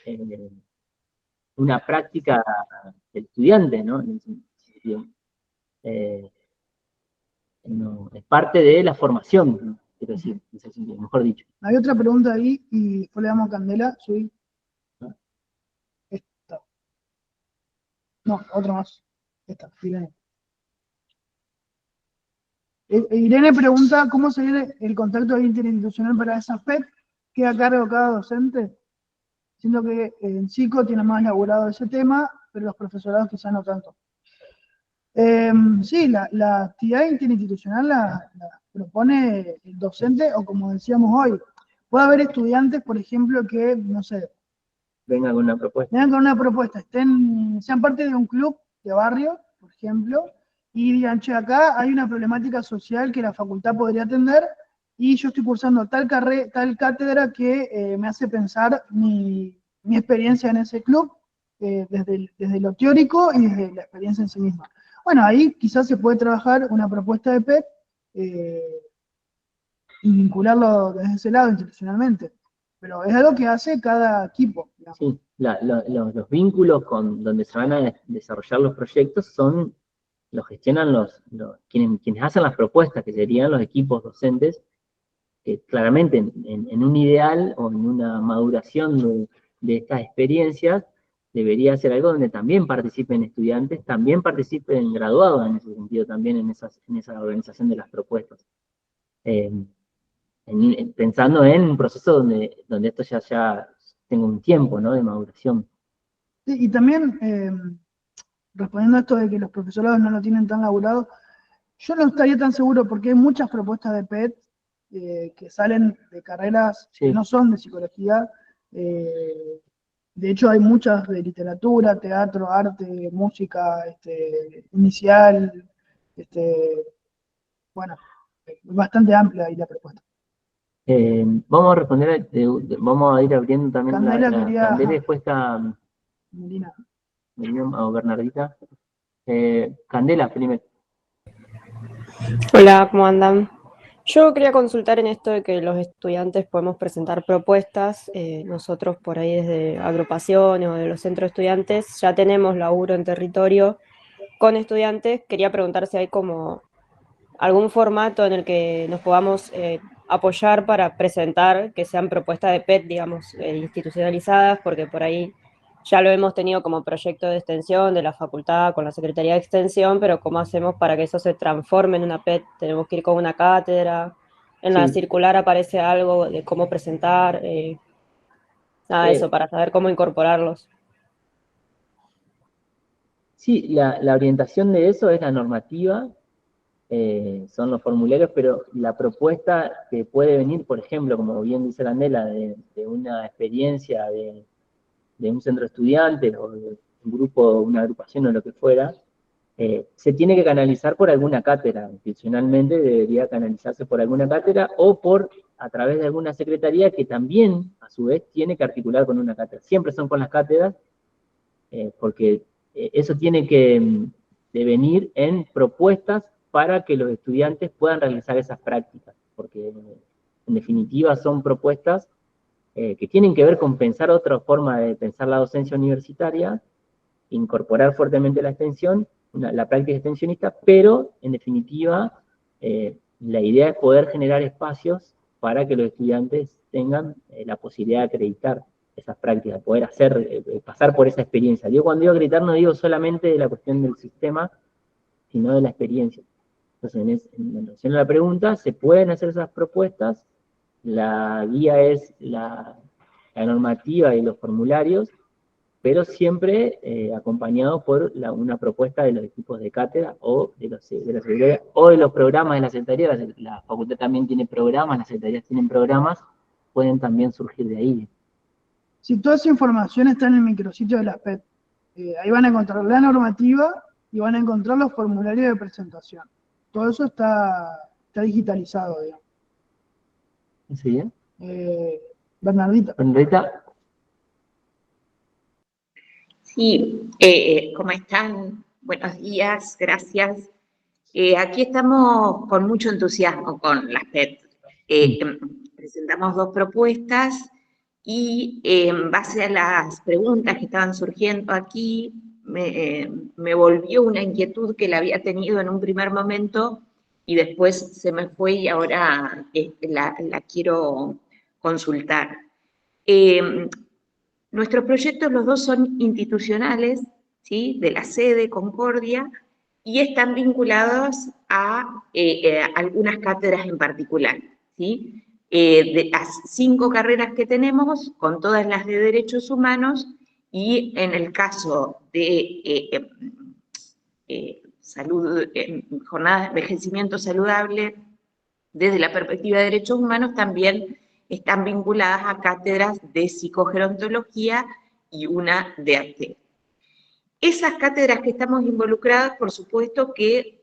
una práctica del estudiante, ¿no? No, es parte de la formación, ¿no? Quiero decir, mejor dicho. Hay otra pregunta ahí, y después le damos candela, subí. Esta. No, otra más. Esta, Irene. Irene pregunta cómo sería el contacto interinstitucional para esas PET, queda a cargo de cada docente, siendo que en psico tiene más elaborado ese tema, pero los profesorados quizás no tanto. Sí, la actividad interinstitucional la propone el docente, o como decíamos hoy, puede haber estudiantes, por ejemplo, que, no sé, vengan con una propuesta. Vengan con una propuesta, sean parte de un club de barrio, por ejemplo, y digan, che, acá hay una problemática social que la facultad podría atender, y yo estoy cursando tal cátedra que me hace pensar mi experiencia en ese club, desde lo teórico y desde la experiencia en sí misma. Bueno, ahí quizás se puede trabajar una propuesta de PET y vincularlo desde ese lado institucionalmente. Pero es algo que hace cada equipo, digamos. Sí, los vínculos donde se van a desarrollar los proyectos los gestionan quienes hacen las propuestas, que serían los equipos docentes, que claramente en un ideal o en una maduración de estas experiencias, debería ser algo donde también participen estudiantes, también participen graduados en ese sentido, también en esa organización de las propuestas. Pensando en un proceso donde esto ya tenga un tiempo, ¿no?, de maduración. Sí, y también, respondiendo a esto de que los profesorados no lo tienen tan laburado, yo no estaría tan seguro porque hay muchas propuestas de PET que salen de carreras que no son de psicología. De hecho, hay muchas de literatura, teatro, arte, música, inicial, bueno, bastante amplia ahí la propuesta. Vamos a responder, vamos a ir abriendo también Candela la quería, Candela, y después está Melina o Bernardita. Candela, primero. Hola, ¿cómo andan? Yo quería consultar en esto de que los estudiantes podemos presentar propuestas. Nosotros por ahí desde agrupaciones o de los centros de estudiantes ya tenemos laburo en territorio con estudiantes. Quería preguntar si hay como algún formato en el que nos podamos apoyar para presentar que sean propuestas de PET, digamos, institucionalizadas, porque por ahí ya lo hemos tenido como proyecto de extensión de la facultad con la Secretaría de Extensión, pero ¿cómo hacemos para que eso se transforme en una PET? Tenemos que ir con una cátedra. En la circular aparece algo de cómo presentar, eso, para saber cómo incorporarlos. Sí, la orientación de eso es la normativa, son los formularios, pero la propuesta que puede venir, por ejemplo, como bien dice Candela, de una experiencia de un centro de estudiantes o de un grupo, una agrupación o lo que fuera, se tiene que canalizar por alguna cátedra. Institucionalmente debería canalizarse por alguna cátedra o a través de alguna secretaría que también, a su vez, tiene que articular con una cátedra. Siempre son con las cátedras, porque eso tiene que devenir en propuestas para que los estudiantes puedan realizar esas prácticas, porque en definitiva son propuestas que tienen que ver con pensar otra forma de pensar la docencia universitaria, incorporar fuertemente la extensión, la práctica extensionista, pero en definitiva la idea es poder generar espacios para que los estudiantes tengan la posibilidad de acreditar esas prácticas, poder pasar por esa experiencia. Yo cuando digo acreditar no digo solamente de la cuestión del sistema, sino de la experiencia. Entonces, en relación a la pregunta, se pueden hacer esas propuestas, la guía es la normativa y los formularios, pero siempre acompañado por una propuesta de los equipos de cátedra o de la secretaría, o de los programas de la secretaría. La facultad también tiene programas, las secretarías tienen programas, pueden también surgir de ahí. Si toda esa información está en el micrositio de la PET, ahí van a encontrar la normativa y van a encontrar los formularios de presentación. Todo eso está está digitalizado, digamos. Sí, Bernardita. Bernardita. Sí, ¿cómo están? Buenos días, gracias. Aquí estamos con mucho entusiasmo con las PET. Presentamos 2 propuestas y en base a las preguntas que estaban surgiendo aquí, me volvió una inquietud que la había tenido en un primer momento y después se me fue y ahora la quiero consultar. Nuestros proyectos, los 2 son institucionales, ¿sí? De la sede Concordia, y están vinculados a algunas cátedras en particular, ¿sí? De las 5 carreras que tenemos, con todas las de Derechos Humanos, y en el caso de jornadas de envejecimiento saludable, desde la perspectiva de derechos humanos, también están vinculadas a cátedras de psicogerontología y una de arte. Esas cátedras que estamos involucradas, por supuesto que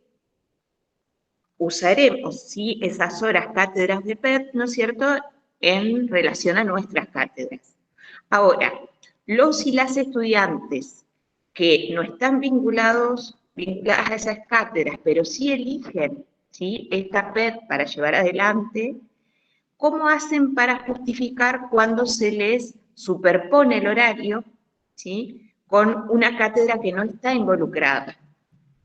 usaremos, ¿sí?, esas horas cátedras de PET, ¿no es cierto?, en relación a nuestras cátedras. Ahora, los y las estudiantes que no están vinculadas a esas cátedras, pero sí eligen, ¿sí?, esta PET para llevar adelante, ¿cómo hacen para justificar cuando se les superpone el horario, ¿sí?, con una cátedra que no está involucrada?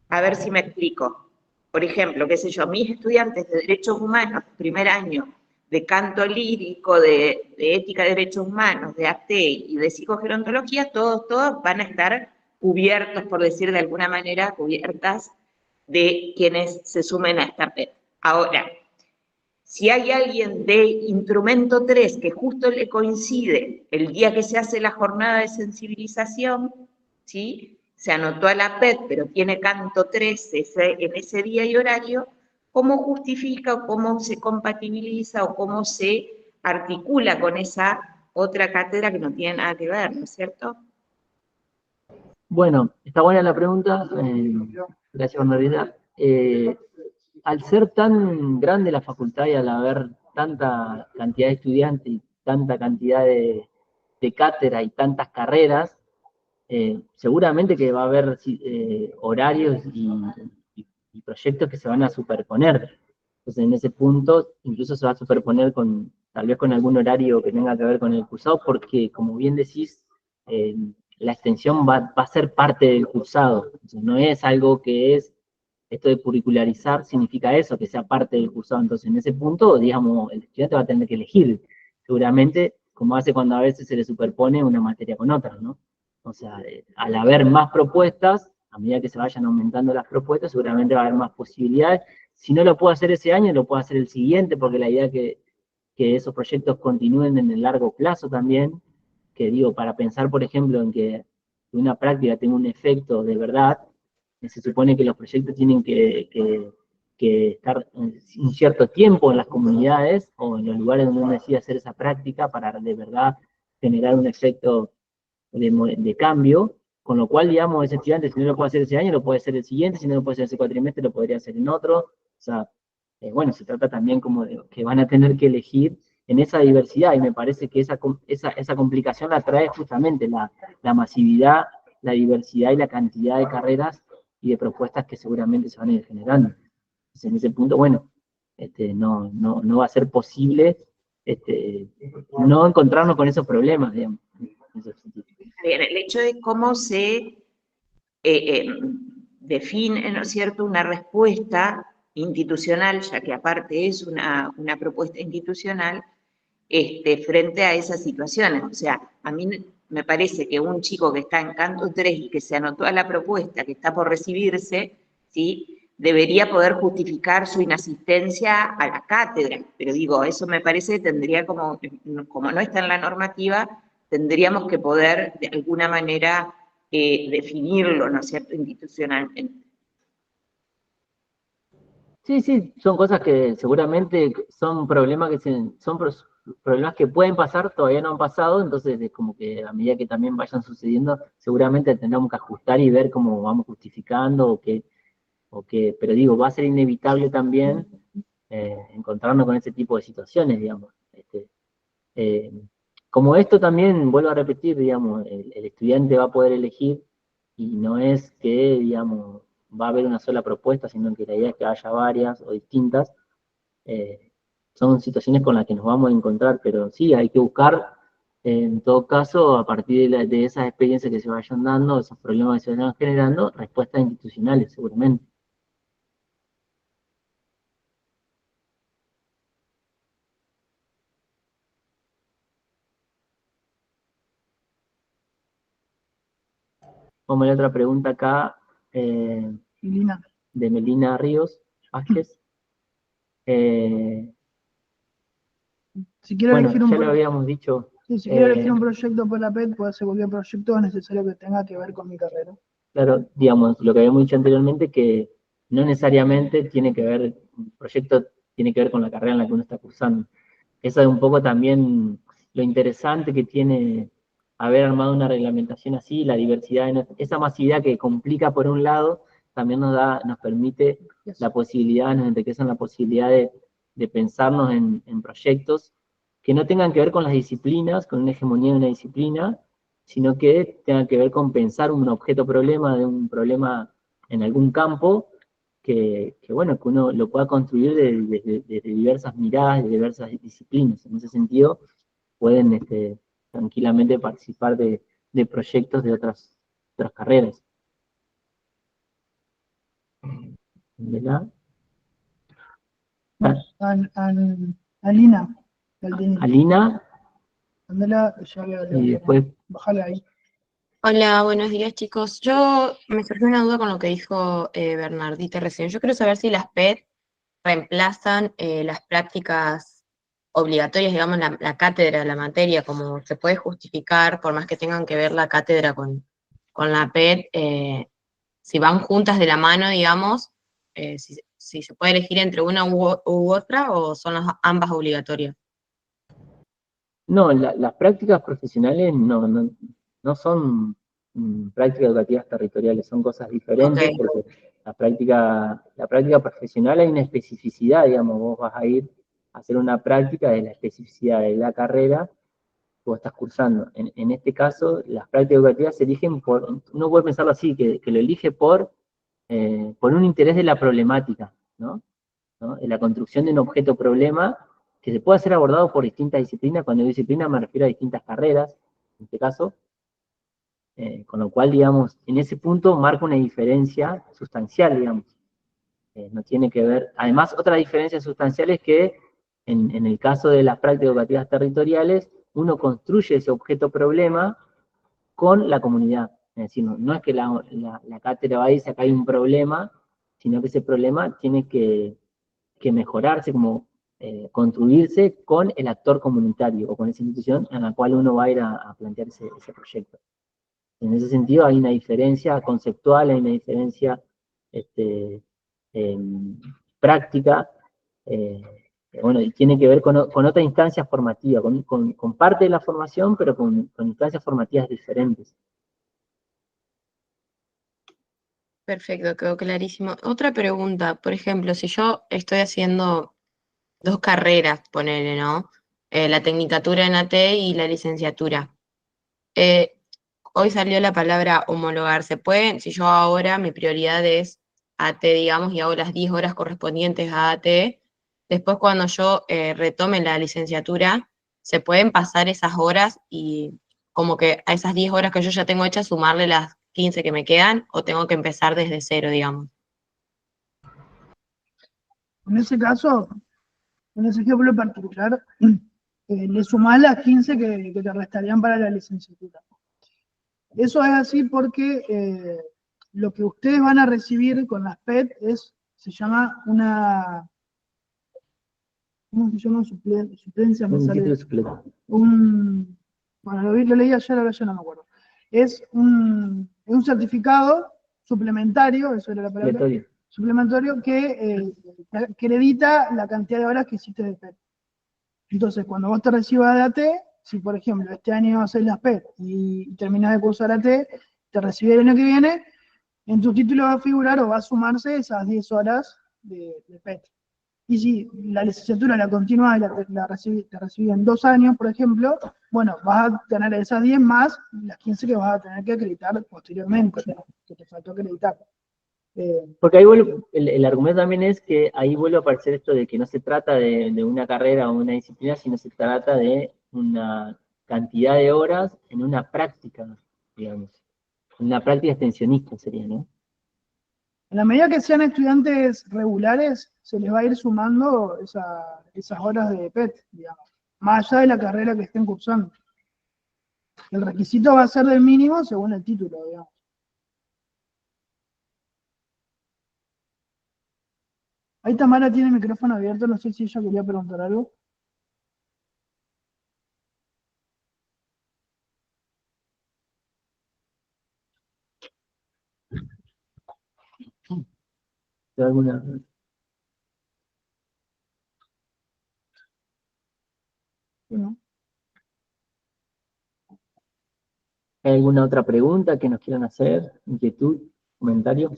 A ver si me explico. Por ejemplo, qué sé yo, mis estudiantes de Derechos Humanos, primer año, de canto lírico, de ética de derechos humanos, de ATE y de psicogerontología, todos van a estar cubiertos, por decir de alguna manera, cubiertas de quienes se sumen a esta PET. Ahora, si hay alguien de instrumento 3 que justo le coincide el día que se hace la jornada de sensibilización, ¿sí?, se anotó a la PET, pero tiene canto 3 en ese día y horario, ¿cómo justifica o cómo se compatibiliza o cómo se articula con esa otra cátedra que no tiene nada que ver, ¿no es cierto? Bueno, está buena la pregunta. Gracias, Bernardita. Al ser tan grande la facultad y al haber tanta cantidad de estudiantes y tanta cantidad de cátedra y tantas carreras, seguramente que va a haber horarios y proyectos que se van a superponer. Entonces, en ese punto, incluso se va a superponer tal vez con algún horario que tenga que ver con el cursado, porque, como bien decís, la extensión va a ser parte del cursado. Entonces, no es algo que es, esto de curricularizar significa eso, que sea parte del cursado. Entonces, en ese punto, digamos, el estudiante va a tener que elegir, seguramente, como hace cuando a veces se le superpone una materia con otra, ¿no? O sea, al haber más propuestas, a medida que se vayan aumentando las propuestas, seguramente va a haber más posibilidades. Si no lo puedo hacer ese año, lo puedo hacer el siguiente, porque la idea es que esos proyectos continúen en el largo plazo también, que digo, para pensar, por ejemplo, en que una práctica tenga un efecto de verdad, se supone que los proyectos tienen que estar un cierto tiempo en las comunidades o en los lugares donde uno decide hacer esa práctica para de verdad generar un efecto de cambio, con lo cual, digamos, ese estudiante, si no lo puede hacer ese año, lo puede hacer el siguiente, si no lo puede hacer ese cuatrimestre, lo podría hacer en otro. O sea, bueno, se trata también como de que van a tener que elegir en esa diversidad, y me parece que esa complicación la trae justamente la masividad, la diversidad y la cantidad de carreras y de propuestas que seguramente se van a ir generando. Entonces, en ese punto, bueno, no va a ser posible no encontrarnos con esos problemas, digamos. Bien, el hecho de cómo se define, ¿no es cierto?, una respuesta institucional, ya que aparte es una propuesta institucional, frente a esas situaciones. O sea, a mí me parece que un chico que está en canto 3 y que se anotó a la propuesta, que está por recibirse, ¿sí?, debería poder justificar su inasistencia a la cátedra. Pero digo, eso me parece que tendría como no está en la normativa, tendríamos que poder de alguna manera definirlo, ¿no es cierto?, institucionalmente. Sí, son cosas que seguramente son problemas problemas que pueden pasar, todavía no han pasado, entonces es como que a medida que también vayan sucediendo, seguramente tendremos que ajustar y ver cómo vamos justificando pero digo, va a ser inevitable también encontrarnos con ese tipo de situaciones, digamos. Como esto también, vuelvo a repetir, digamos, el estudiante va a poder elegir y no es que, digamos, va a haber una sola propuesta, sino que la idea es que haya varias o distintas. Son situaciones con las que nos vamos a encontrar, pero sí, hay que buscar, en todo caso, a partir de esas experiencias que se vayan dando, esos problemas que se vayan generando, respuestas institucionales, seguramente. Vamos a ver otra pregunta acá, Melina. de Melina Ríos Vázquez. Si quiero Bueno, elegir un ya lo habíamos dicho. sí, si quiero elegir un proyecto por la PET, puede hacer cualquier proyecto necesario que tenga que ver con mi carrera. Claro, digamos, lo que habíamos dicho anteriormente, que no necesariamente tiene que ver, un proyecto tiene que ver con la carrera en la que uno está cursando. Eso es un poco también lo interesante que tiene haber armado una reglamentación así, la diversidad, esa masividad que complica por un lado, también nos permite la posibilidad, nos enriquece la posibilidad de pensarnos en proyectos que no tengan que ver con las disciplinas, con una hegemonía de una disciplina, sino que tengan que ver con pensar un objeto problema de un problema en algún campo, bueno, que uno lo pueda construir desde diversas miradas, de diversas disciplinas. En ese sentido, pueden tranquilamente participar de proyectos de otras carreras. ¿Verdad? Alina. Alina. Andela, ya y después... Bájale ahí. Hola, buenos días chicos. Me surgió una duda con lo que dijo Bernardita recién. Yo quiero saber si las PET reemplazan las prácticas obligatorias, digamos, la cátedra, la materia, como se puede justificar, por más que tengan que ver la cátedra con la PET, si van juntas de la mano, digamos, si se puede elegir entre una u otra o son ambas obligatorias. No, las prácticas profesionales no son prácticas educativas territoriales, son cosas diferentes, Okay. porque la práctica profesional hay una especificidad, digamos, vos vas a ir a hacer una práctica de la especificidad de la carrera que vos estás cursando. En este caso, las prácticas educativas se eligen uno puede pensarlo así, que lo elige por un interés de la problemática, ¿no? En la construcción de un objeto problema que se puede ser abordado por distintas disciplinas. Cuando digo disciplina me refiero a distintas carreras, en este caso, con lo cual, digamos, en ese punto marca una diferencia sustancial, digamos. No tiene que ver, además, otra diferencia sustancial es que en el caso de las prácticas educativas territoriales, uno construye ese objeto problema con la comunidad. Es decir, no es que la cátedra va a decir acá hay un problema, sino que ese problema tiene que mejorarse, como construirse con el actor comunitario o con esa institución en la cual uno va a ir a plantear ese proyecto. En ese sentido hay una diferencia conceptual, hay una diferencia práctica, bueno, y tiene que ver con otra instancia formativa, con parte de la formación, pero con instancias formativas diferentes. Perfecto, quedó clarísimo. Otra pregunta, por ejemplo, si yo estoy haciendo 2 carreras, ponele, ¿no? La tecnicatura en AT y la licenciatura. Hoy salió la palabra homologar. ¿Se puede? Si yo ahora mi prioridad es AT, digamos, y hago las 10 horas correspondientes a AT, después cuando yo retome la licenciatura, ¿se pueden pasar esas horas y como que a esas 10 horas que yo ya tengo hechas sumarle las 15 que me quedan o tengo que empezar desde cero, digamos? En ese caso, en ese ejemplo particular, le sumás las 15 que te restarían para la licenciatura. Eso es así porque lo que ustedes van a recibir con las PET se llama una... ¿Cómo se llama? Suplencia. Bueno, lo leí ayer, ahora ya no me acuerdo. Es un certificado suplementario, eso era la palabra, suplementario que acredita la cantidad de horas que hiciste de PET. Entonces, cuando vos te recibas de AT, si por ejemplo este año haces las PET y terminás de cursar AT, te recibís el año que viene, en tu título va a figurar o va a sumarse esas 10 horas de PET. Y si la licenciatura, la continua, la recibí en 2 años, por ejemplo, bueno, vas a tener esas 10 más las 15 que vas a tener que acreditar posteriormente, que te faltó acreditar. Porque ahí el argumento también es que ahí vuelve a aparecer esto de que no se trata de una carrera o una disciplina, sino se trata de una cantidad de horas en una práctica, digamos. Una práctica extensionista sería, ¿no? En la medida que sean estudiantes regulares, se les va a ir sumando esas horas de PET, digamos, más allá de la carrera que estén cursando. El requisito va a ser del mínimo según el título, digamos. Ahí Tamara tiene el micrófono abierto, no sé si ella quería preguntar algo. ¿Alguna? Bueno. ¿Hay alguna otra pregunta que nos quieran hacer? ¿Inquietud? ¿Comentario?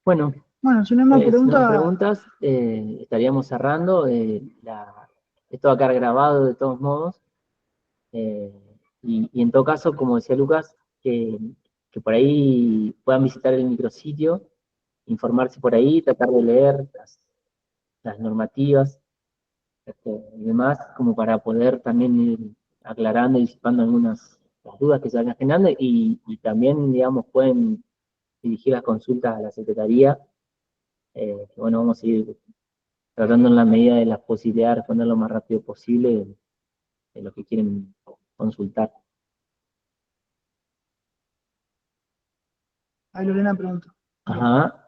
Bueno, si no hay más si no hay preguntas, preguntas, estaríamos cerrando. Esto va a quedar grabado de todos modos. Y en todo caso, como decía Lucas, que por ahí puedan visitar el micrositio, informarse por ahí, tratar de leer las normativas y demás, como para poder también ir aclarando y disipando algunas las dudas que se vayan generando, y también, digamos, pueden dirigir las consultas a la Secretaría, que bueno, vamos a ir tratando en la medida de las posibilidades de responder lo más rápido posible de lo que quieren consultar. ahí Lorena pregunta. Ajá.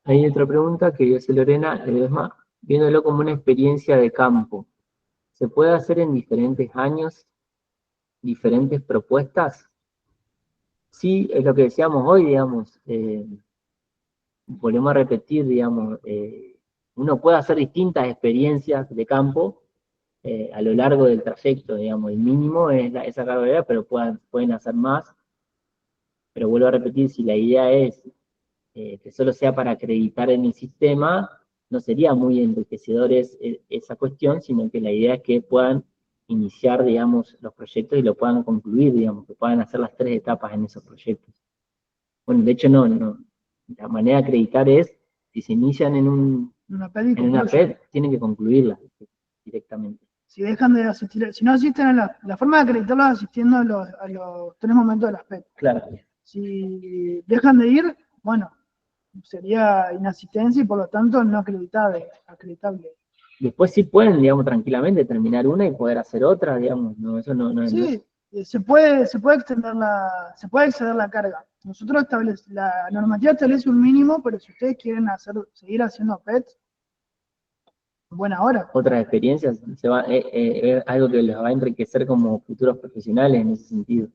Hay otra pregunta que hace Lorena Ledesma, viéndolo como una experiencia de campo. ¿Se puede hacer en diferentes años, diferentes propuestas? Sí, es lo que decíamos hoy, digamos, volvemos a repetir, digamos, uno puede hacer distintas experiencias de campo a lo largo del trayecto, digamos, el mínimo es esa carga horaria, pero pueden hacer más, pero vuelvo a repetir, si la idea es que solo sea para acreditar en el sistema, no sería muy enriquecedor esa cuestión, sino que la idea es que puedan iniciar, digamos, los proyectos y lo puedan concluir, digamos, que puedan hacer las 3 etapas en esos proyectos. Bueno, de hecho no, la manera de acreditar es, si se inician en una PED, tienen que concluirla directamente. Si dejan de asistir, si no asisten a la forma de acreditarlos asistiendo a los 3 momentos de las PET. Claro. Si dejan de ir, bueno, sería inasistencia y por lo tanto no acreditable. Después sí pueden, digamos, tranquilamente terminar una y poder hacer otra, digamos, no, eso no. Sí, se puede exceder la carga. Nosotros la normativa establece un mínimo, pero si ustedes quieren seguir haciendo PETs, buena hora. Otras experiencias, es algo que les va a enriquecer como futuros profesionales en ese sentido.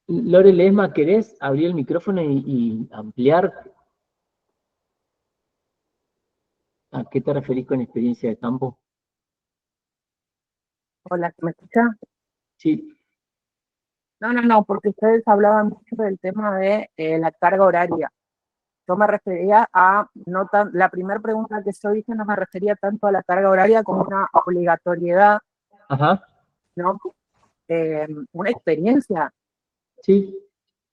Lore Ledesma, ¿querés abrir el micrófono y ampliar? ¿A qué te referís con experiencia de campo? Hola, ¿me escucha? Sí. No, porque ustedes hablaban mucho del tema de la carga horaria. Yo me refería la primera pregunta que yo hice no me refería tanto a la carga horaria como una obligatoriedad, Ajá. ¿no? Una experiencia sí.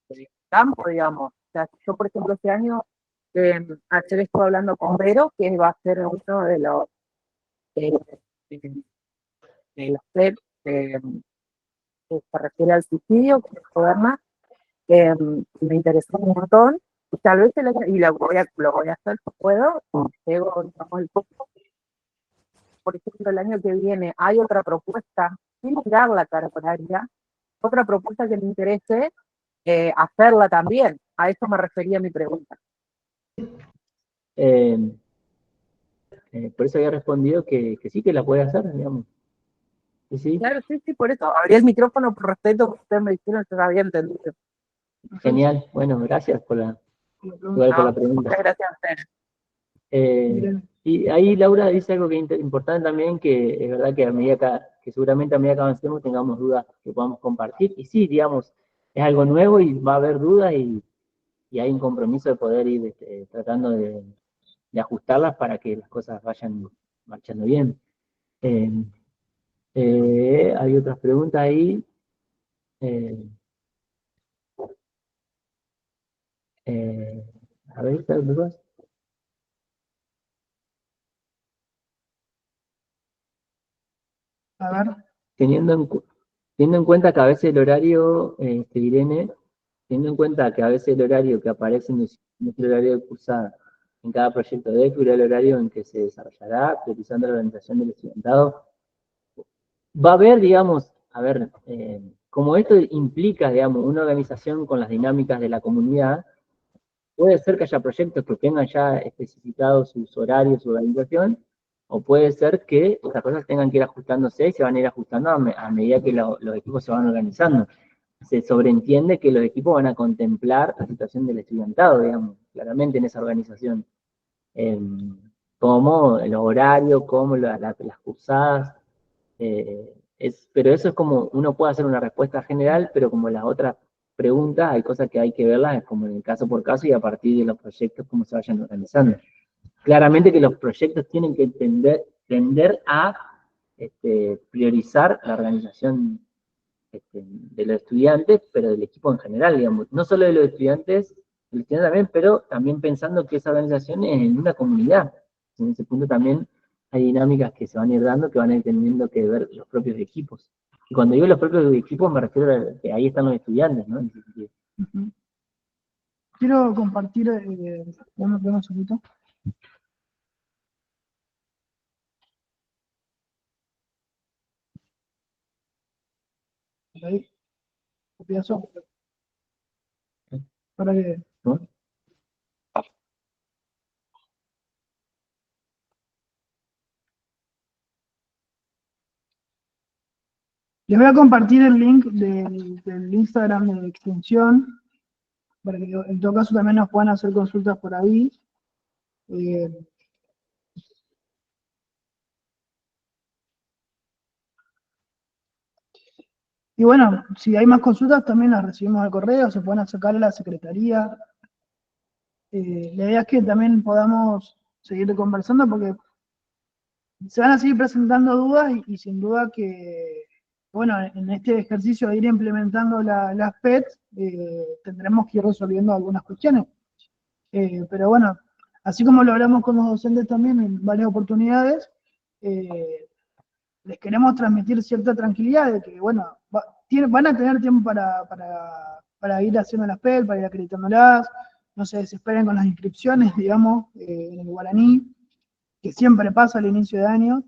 de campo, digamos. O sea, yo, por ejemplo, este año, ayer estuve hablando con Vero, que va a ser uno de los PEP que se refiere al suicidio, que es Moderna, me interesó un montón. Y tal vez lo voy a hacer si puedo, llego, digamos, el poco. Por ejemplo, el año que viene hay otra propuesta, sin mirar la carga horaria, otra propuesta que me interese hacerla también. A eso me refería mi pregunta. Por eso había respondido que sí que la puede hacer, digamos. Sí, Claro, sí, sí, por eso. Abrí el micrófono por respeto, porque ustedes me dijeron que había entendido. genial. Bueno, gracias igual por la pregunta. Muchas gracias a ustedes. Y ahí Laura dice algo que es importante también, que es verdad que que seguramente a medida que avancemos tengamos dudas que podamos compartir. Y sí, digamos, es algo nuevo y va a haber dudas y hay un compromiso de poder ir tratando de ajustarlas para que las cosas vayan marchando bien. Hay otras preguntas ahí. A ver, ¿está dudas? A ver, Teniendo en cuenta que a veces el horario, Irene, teniendo en cuenta que a veces el horario que aparece en el horario de cursada en cada proyecto debe cubrir el horario en que se desarrollará, priorizando la organización del estudiantado, va a haber, digamos, como esto implica, digamos, una organización con las dinámicas de la comunidad, puede ser que haya proyectos que tengan ya especificados sus horarios, su organización, o puede ser que estas cosas tengan que ir ajustándose y se van a ir ajustando a medida que los equipos se van organizando. Se sobreentiende que los equipos van a contemplar la situación del estudiantado, digamos, claramente en esa organización. Como los horarios, como las cursadas. Pero eso es como, uno puede hacer una respuesta general, pero como las otras preguntas, hay cosas que hay que verlas como en el caso por caso y a partir de los proyectos cómo se vayan organizando. Claramente que los proyectos tienen que tender a priorizar la organización de los estudiantes, pero del equipo en general, digamos. No solo de los estudiantes también, pero también pensando que esa organización es en una comunidad. En ese punto también hay dinámicas que se van a ir dando que van a ir teniendo que ver los propios equipos. Y cuando digo los propios equipos me refiero a que ahí están los estudiantes, ¿no? quiero compartir, dame un segundito. Ahí, copiazo. Para que... ¿No? Les voy a compartir el link del Instagram de Extensión, para que en todo caso también nos puedan hacer consultas por ahí. Y bueno, si hay más consultas también las recibimos al correo, se pueden acercar a la secretaría. La idea es que también podamos seguir conversando porque se van a seguir presentando dudas y sin duda que, bueno, en este ejercicio de ir implementando las PET, tendremos que ir resolviendo algunas cuestiones. Pero bueno, así como lo hablamos con los docentes también en varias oportunidades, les queremos transmitir cierta tranquilidad de que, bueno, van a tener tiempo para ir haciendo las PET, para ir acreditándolas, no se desesperen con las inscripciones, digamos, en el guaraní, que siempre pasa al inicio de año.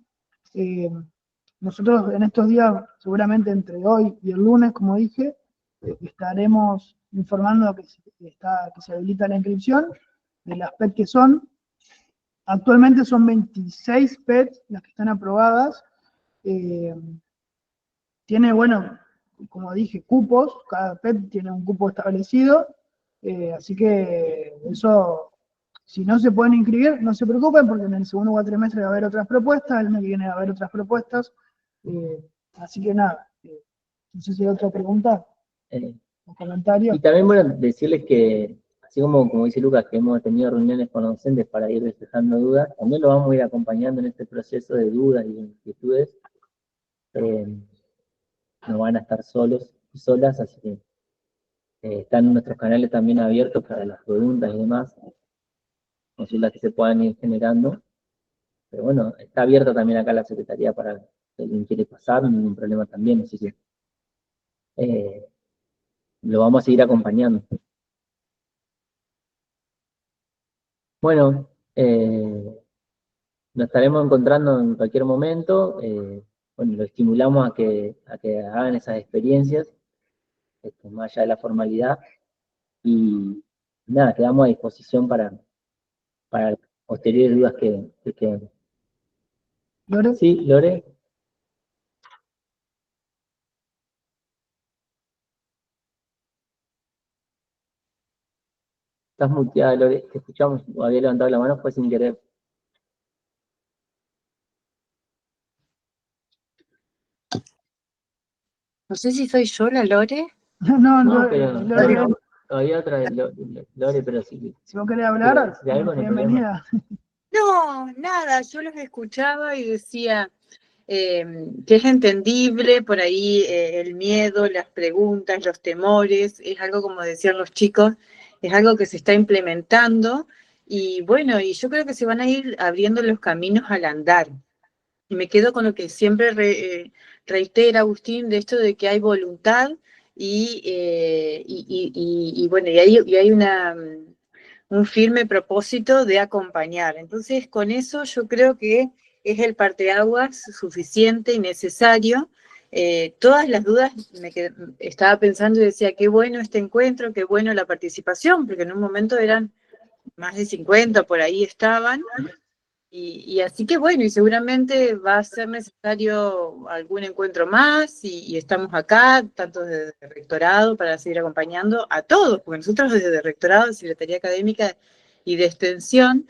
Nosotros en estos días, seguramente entre hoy y el lunes, como dije, estaremos informando que se habilita la inscripción de las PET que son. Actualmente son 26 PET las que están aprobadas. Tiene, bueno, como dije, cupos, cada PET tiene un cupo establecido, así que eso, si no se pueden inscribir, no se preocupen, porque en el segundo cuatrimestre va a haber otras propuestas, el año que viene va a haber otras propuestas, así que nada, no sé si hay otra pregunta o comentario. Y también, bueno, decirles que, así como dice Lucas, que hemos tenido reuniones con los docentes para ir despejando dudas, también lo vamos a ir acompañando en este proceso de dudas y de inquietudes. No van a estar solos y solas, así que están nuestros canales también abiertos para las preguntas y demás, consultas que se puedan ir generando. Pero bueno, está abierta también acá la Secretaría para si alguien quiere pasar, ningún problema también, así que lo vamos a seguir acompañando. Bueno, nos estaremos encontrando en cualquier momento. Bueno, lo estimulamos a que hagan esas experiencias, más allá de la formalidad. Y nada, quedamos a disposición para posteriores dudas que queden. ¿Lore? Sí, Lore. Estás muteada, Lore, te escuchamos, había levantado la mano, fue sin querer. No sé si soy yo la Lore. No, No, pero Lore, había otra Lore, pero sí. si vos querés hablar, Si algo, no hay bienvenida. No, nada, yo los escuchaba y decía que es entendible por ahí el miedo, las preguntas, los temores, es algo como decían los chicos, es algo que se está implementando y bueno, y yo creo que se van a ir abriendo los caminos al andar. Y me quedo con lo que siempre reitera Agustín, de esto de que hay voluntad y bueno, y hay un firme propósito de acompañar. Entonces, con eso yo creo que es el parteaguas suficiente y necesario. Todas las dudas estaba pensando y decía, qué bueno este encuentro, qué bueno la participación, porque en un momento eran más de 50, por ahí estaban, y así que bueno, y seguramente va a ser necesario algún encuentro más y estamos acá, tanto desde el rectorado, para seguir acompañando a todos, porque nosotros desde el rectorado, de Secretaría Académica y de Extensión,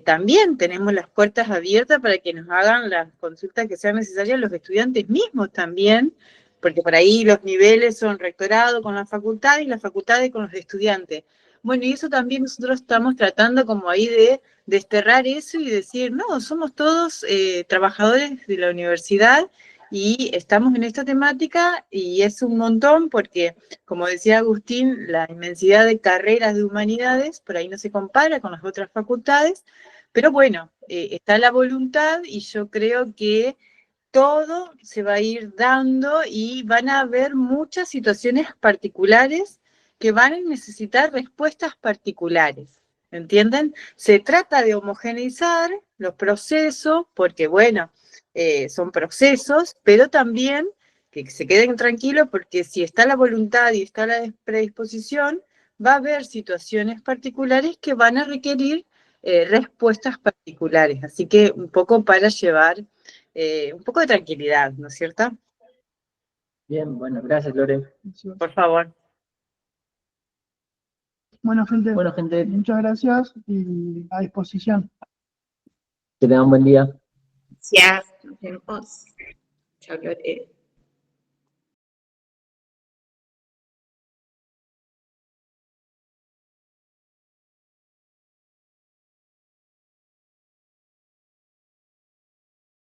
también tenemos las puertas abiertas para que nos hagan las consultas que sean necesarias los estudiantes mismos también, porque por ahí los niveles son rectorado con las facultades y las facultades con los estudiantes. Bueno, y eso también nosotros estamos tratando como ahí de desterrar eso y decir, no, somos todos trabajadores de la universidad y estamos en esta temática y es un montón porque, como decía Agustín, la inmensidad de carreras de humanidades por ahí no se compara con las otras facultades, pero bueno, está la voluntad y yo creo que todo se va a ir dando y van a haber muchas situaciones particulares que van a necesitar respuestas particulares. ¿Entienden? Se trata de homogeneizar los procesos, porque bueno, son procesos, pero también que se queden tranquilos, porque si está la voluntad y está la predisposición, va a haber situaciones particulares que van a requerir respuestas particulares. Así que un poco para llevar un poco de tranquilidad, ¿no es cierto? Bien, bueno, gracias, Lore. Por favor. Bueno, gente, Bueno, muchas gracias y a disposición. que tengan un buen día. Gracias, nos vemos. Chao, Lore.